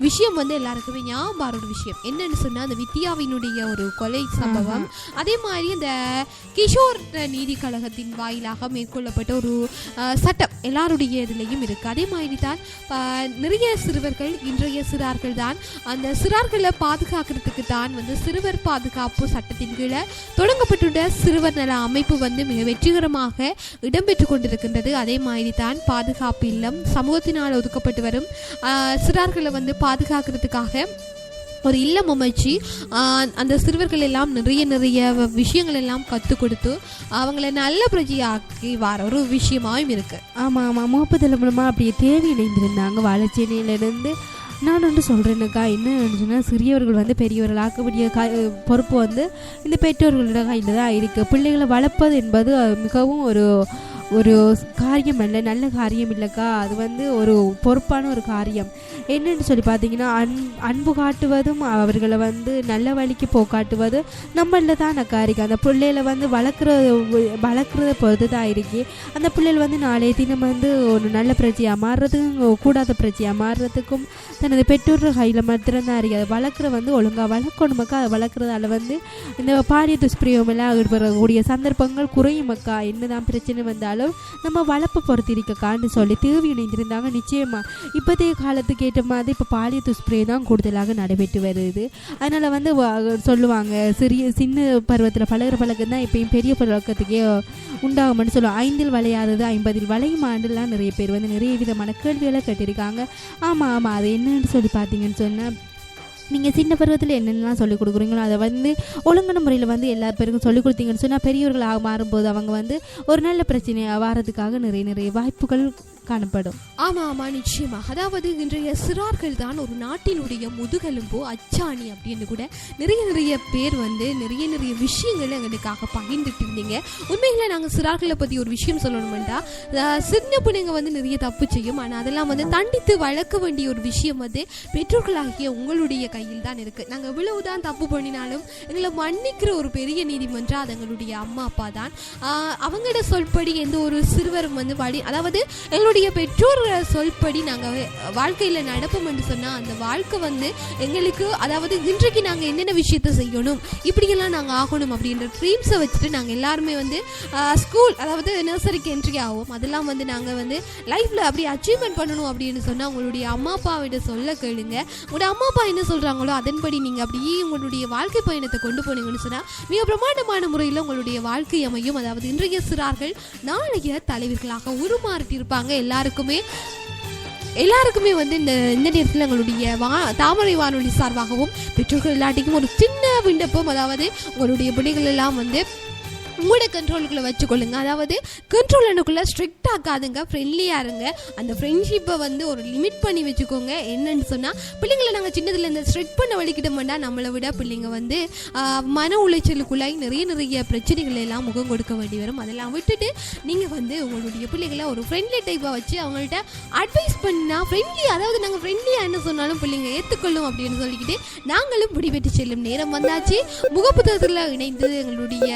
விஷயம் வந்து எல்லாருக்குமே ஞாபகம் ஒரு விஷயம் என்னன்னு சொன்னா அந்த வித்யாவினுடைய ஒரு கொலை சம்பவம், அதே மாதிரி இந்த கிஷோர் நீதி கழகத்தின் வாயிலாக மேற்கொள்ளப்பட்ட ஒரு சட்டம் எல்லாருடைய இதுலையும் இருக்கு. அதே மாதிரி தான் நிறைய சிறுவர்கள் இன்றைய சிறார்கள் தான் அந்த சிறார்களை பாதுகாக்கிறதுக்கு தான் வந்து சிறுவர் பாதுகாப்பு சட்டத்தின் கீழே தொடங்கப்பட்டுள்ள சிறுவர் நல அமைப்பு வந்து மிக வெற்றிகரமாக இடம்பெற்று கொண்டிருக்கின்றது. அதே மாதிரி தான் பாதுகாப்பு இல்லம் சமூகத்தினால் ஒதுக்கப்பட்டு வரும் சிறார்களை வந்து பாதுகாக்கிறதுக்காக ஒரு இல்லம் அமைச்சு அந்த சிறுவர்கள் எல்லாம் நிறைய விஷயங்கள் எல்லாம் கற்றுக் கொடுத்து அவங்கள நல்ல பிரஜையாக்கி வர ஒரு விஷயமாகவும் இருக்குது. ஆமாம் முகப்பதில் மூலமாக அப்படியே தேவை இணைந்திருந்தாங்க வாழைச்சேனையிலேருந்து. நான் வந்து சொல்கிறேன்னுக்கா என்ன சொன்னால் சிறியவர்கள் வந்து பெரியவர்கள் ஆக்கக்கூடிய பொறுப்பு வந்து இந்த பெற்றோர்களோட கையில் தான் இருக்குது. பிள்ளைகளை வளர்ப்பது என்பது மிகவும் ஒரு காரியம் அல்ல, நல்ல காரியம் இல்லைக்கா. அது வந்து ஒரு பொறுப்பான ஒரு காரியம். என்னன்னு சொல்லி பார்த்தீங்கன்னா அன்பு காட்டுவதும் அவர்களை வந்து நல்ல வழிக்கு போக்காட்டுவது நம்மள தான் அக்கா இருக்குது. அந்த பிள்ளைகளை வந்து வளர்க்குறத பொறுத்து தான் இருக்கு. அந்த பிள்ளைகள் வந்து நாளைய தினம் வந்து ஒரு நல்ல பிரச்சனையாக மாறுறதுக்கும் கூடாத பிரச்சனையாக மாறுறதுக்கும் தனது பெற்றோர்கள் கையில் மாத்திரம்தான் இருக்குது. அதை வளர்க்குற வந்து ஒழுங்காக வளர்க்கணுமக்கா. அதை வளர்க்குறதால வந்து இந்த பாலிய துஷ்பிரயோகம் எல்லாம் ஈடுபடக்கூடிய சந்தர்ப்பங்கள் குறையுமக்கா. என்னதான் பிரச்சனை வந்தாலும் நம்ம வளர்ப்பை பொறுத்து இருக்கக்கான்னு சொல்லி தேவி இணைந்திருந்தாங்க. நிச்சயமா இப்போதைய காலத்துக்கு ஏற்ற மாதிரி இப்போ பாலிய துஷ்பிரயோகம் தான் கூடுதலாக நடைபெற்று வருது. அதனால் வந்து சொல்லுவாங்க சின்ன பருவத்தில் பழக்கம் தான் இப்போயும் பெரிய பழக்கத்துக்கே உண்டாகும்னு சொல்லுவாங்க. 5 வளையாதது 50 வளையும் ஆண்டுலாம் நிறைய பேர் வந்து நிறைய விதமான கேள்விகளை கேட்டிருக்காங்க. ஆமாம் அது என்னன்னு சொல்லி பார்த்தீங்கன்னு சொன்னால் நீங்கள் சின்ன பருவத்தில் என்னென்னலாம் சொல்லிக் கொடுக்குறீங்களோ அதை வந்து ஒழுங்கான முறையில் வந்து எல்லா பேருக்கும் சொல்லிக் கொடுத்தீங்கன்னு சொன்னால் பெரியவர்களாக மாறும்போது அவங்க வந்து ஒரு நல்ல பிரச்சனையாக வாரதுக்காக நிறைய வாய்ப்புகள் காணப்படும். ஆமாம் நிச்சயமாக. அதாவது இன்றைய சிறார்கள் தான் ஒரு நாட்டினுடைய முதுகெலும்போ அச்சாணி அப்படின்னு கூட நிறைய பேர் வந்து நிறைய விஷயங்கள் எங்களுக்காக பகிர்ந்துட்டு இருந்தீங்க. உண்மையில் நாங்கள் சிறார்களை பற்றி ஒரு விஷயம் சொல்லணுமெண்டா சின்ன பிள்ளைங்க வந்து நிறைய தப்பு செய்யும். ஆனால் அதெல்லாம் வந்து தண்டித்து வளர்க்க வேண்டிய ஒரு விஷயம் வந்து பெற்றோர்களாகிய உங்களுடைய கையில் தான் இருக்குது. நாங்கள் இவ்வளவுதான் தப்பு பண்ணினாலும் எங்களை மன்னிக்கிற ஒரு பெரிய நீதிமன்றம் அது எங்களுடைய அம்மா அப்பா தான். அவங்களோட சொல்படி எந்த ஒரு சிறுவரும் வந்து அதாவது எங்களுடைய பெற்றோர்கள் சொல்படி நாங்கள் வாழ்க்கையில் நடப்போம் என்று சொன்னால் அந்த வாழ்க்கை வந்து எங்களுக்கு அதாவது இன்றைக்கு நாங்கள் என்னென்ன விஷயத்த செய்யணும் இப்படியெல்லாம் நாங்கள் ஆகணும் அப்படின்ற ட்ரீம்ஸை வச்சுட்டு நாங்கள் எல்லாருமே வந்து ஸ்கூல் அதாவது நர்சரிக்கு என்ட்ரி ஆகும். அதெல்லாம் வந்து நாங்கள் வந்து லைஃப்பில் அப்படி அச்சீவ்மெண்ட் பண்ணணும் அப்படின்னு சொன்னால் உங்களுடைய அம்மா அப்பாவிட்ட சொல்ல கேளுங்க. உங்களுடைய அம்மா அப்பா என்ன சொல்கிறாங்களோ அதன்படி நீங்கள் அப்படியே உங்களுடைய வாழ்க்கை பயணத்தை கொண்டு போனீங்கன்னு சொன்னால் மிக பிரமாண்டமான முறையில் உங்களுடைய வாழ்க்கை அமையும். அதாவது இன்றைய சிறார்கள் நாளைய தலைவர்களாக உருமாறிட்டிருப்பாங்க. எல்லாருக்குமே வந்து இந்த நேரத்தில் எங்களுடைய தாமரை வானொலி சார்பாகவும் பெற்றோர்கள் எல்லாட்டிக்கும் ஒரு சின்ன விண்ணப்பம். அதாவது உங்களுடைய பிள்ளைகள் எல்லாம் வந்து உங்களோட கண்ட்ரோலுக்குள்ளே வச்சுக்கொள்ளுங்க. அதாவது கண்ட்ரோலுக்குள்ளே ஸ்ட்ரிக்ட் ஆக்காதுங்க, ஃப்ரெண்ட்லியாக இருங்க. அந்த ஃப்ரெண்ட்ஷிப்பை வந்து ஒரு லிமிட் பண்ணி வச்சுக்கோங்க. என்னன்னு சொன்னால் பிள்ளைங்களை நாங்கள் சின்னதில் இந்த ஸ்ட்ரிக்ட் பண்ண வலிக்கிட்டோம்னா நம்மளை விட பிள்ளைங்க வந்து மன உளைச்சலுக்குள்ளாய் நிறைய பிரச்சனைகள் எல்லாம் முகம் கொடுக்க வேண்டி வரும். அதெல்லாம் விட்டுட்டு நீங்கள் வந்து உங்களுடைய பிள்ளைகளை ஒரு ஃப்ரெண்ட்லி டைப்பாக வச்சு அவங்கள்ட்ட அட்வைஸ் பண்ணால் ஃப்ரெண்ட்லி அதாவது நாங்கள் ஃப்ரெண்ட்லியாக என்ன சொன்னாலும் பிள்ளைங்க ஏற்றுக்கொள்ளும் அப்படின்னு சொல்லிக்கிட்டு நாங்களும் விடைபெற்று செல்லும் நேரம் வந்தாச்சு. முகப்புத்தகத்தில் இணைந்து எங்களுடைய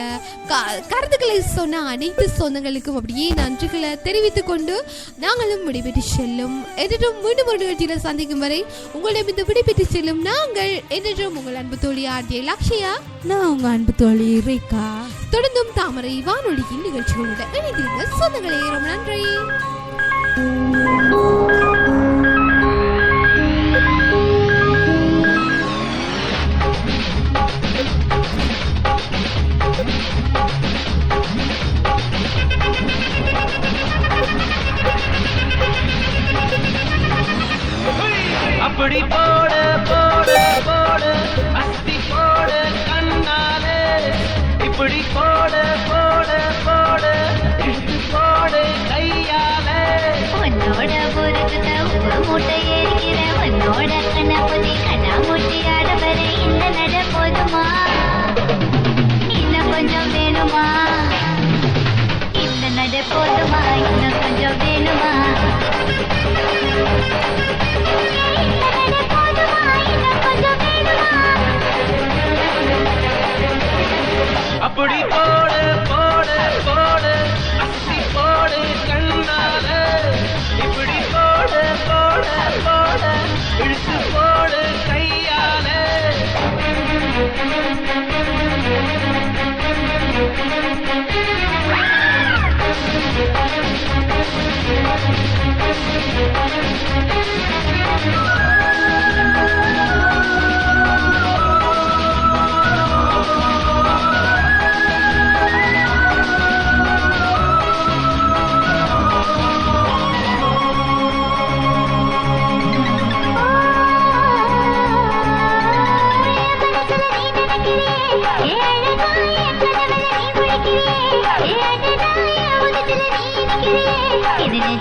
கருத்துக்களை சொன்ன அனைத்து சொந்தங்களுக்கும் அப்படியே நன்றிகளை தெரிவித்துக் கொண்டு நாங்களும் விடைபெற்று செல்லும். என்றும் மீண்டும் ஒரு நிகழ்ச்சியில் சந்திக்கும் வரை உங்களிடம் இந்த விடைபெற்று செல்லும் நாங்கள் என்றும் உங்கள் அன்பு தோழி ஆர்ஜே லக்ஷயா, நான் உங்கள் அன்பு தோழி ரேகா. தொடர்ந்தும் தாமரை வானொலியின் நிகழ்ச்சிகளோட இணைந்திருந்த சொந்தங்களே ரொம்ப நன்றி. அப்படி போட போட போட அஸ்தி போட கண்ணாலே இப்படி போட போட போட இழுத்து போட கையாலே உன்னோட பொறுக்குத உப்பு மூட்டை ஏறிக்கிற உன்னோட கண்ணாபுதி கண்ணாமூட்டி ஆட வர இந்த நட போதுமா இன்னும் கொஞ்சம் வேணுமா இந்த நட போதுமா இன்னும் கொஞ்சம் வேணுமா அப்படி போட போட போட அஸ்தி போட கண்ணாலே இப்படி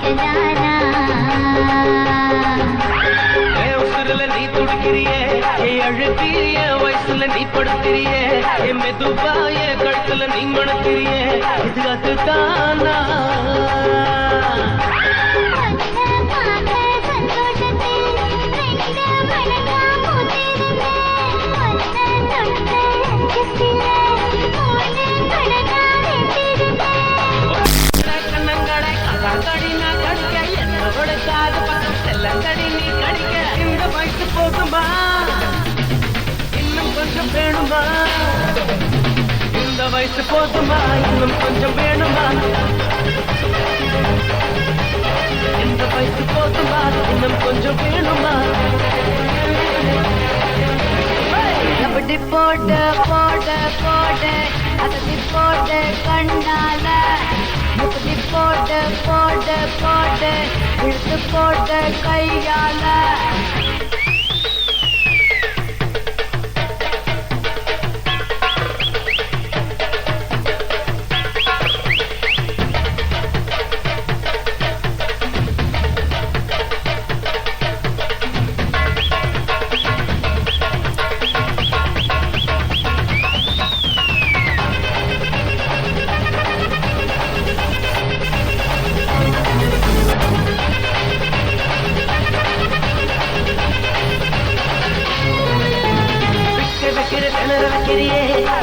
உனக்குதானா என் உசுருல நீ துடிக்கிறியே என் அழுத்திய வயசுல நீ படுத்திரியே என் மெதுவா என் கழுத்துல நீ மணத்திரியே இது அதுதானா என்னோட காது பக்கம் செல்லங்கடி நீ கடிக்க இந்த வயசு போதுமா இன்னும் கொஞ்சம் வேணுமா இந்த வயசு போதுமா இன்னும் கொஞ்சம் வேணுமா இந்த வயசு போதுமா இன்னும் கொஞ்சம் வேணுமா அப்படி போட்டு போட்டு போட்டு அப்படி போட்டு கண்ணால அப்படி போட்டு போட்டு போட்டு இழுத்து போட்டு கையால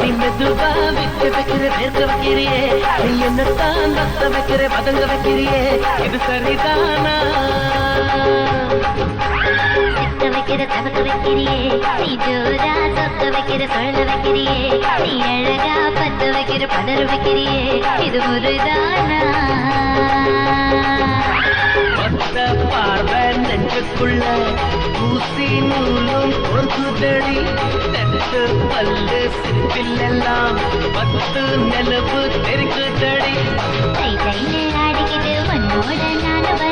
நீ மெதுவா விட்டு வைக்கிற வேர்க்க வைக்கிறியே நீ என்னத்தான் நத்த வைக்கிற பதங்க வைக்கிறியே இது சரிதானா சிக்க வைக்கிற தவக்க வைக்கிறியே நீ ஜோரா சொக்க வைக்கிற சொல்ல வைக்கிறியே நீ அழகா பத்த வைக்கிற பதற வைக்கிறியே இது முருதானா மொத்த பார்வை நெஞ்சுக்குள்ள ஊசி நூலும் பொறுத்துதடி தெற்கு பல்லு சிரிப்பிலெல்லாம் பத்து நிலவு தெரிக்குதடி கை கையில் ஆடிக்கிட்டு உன்னோட நானும்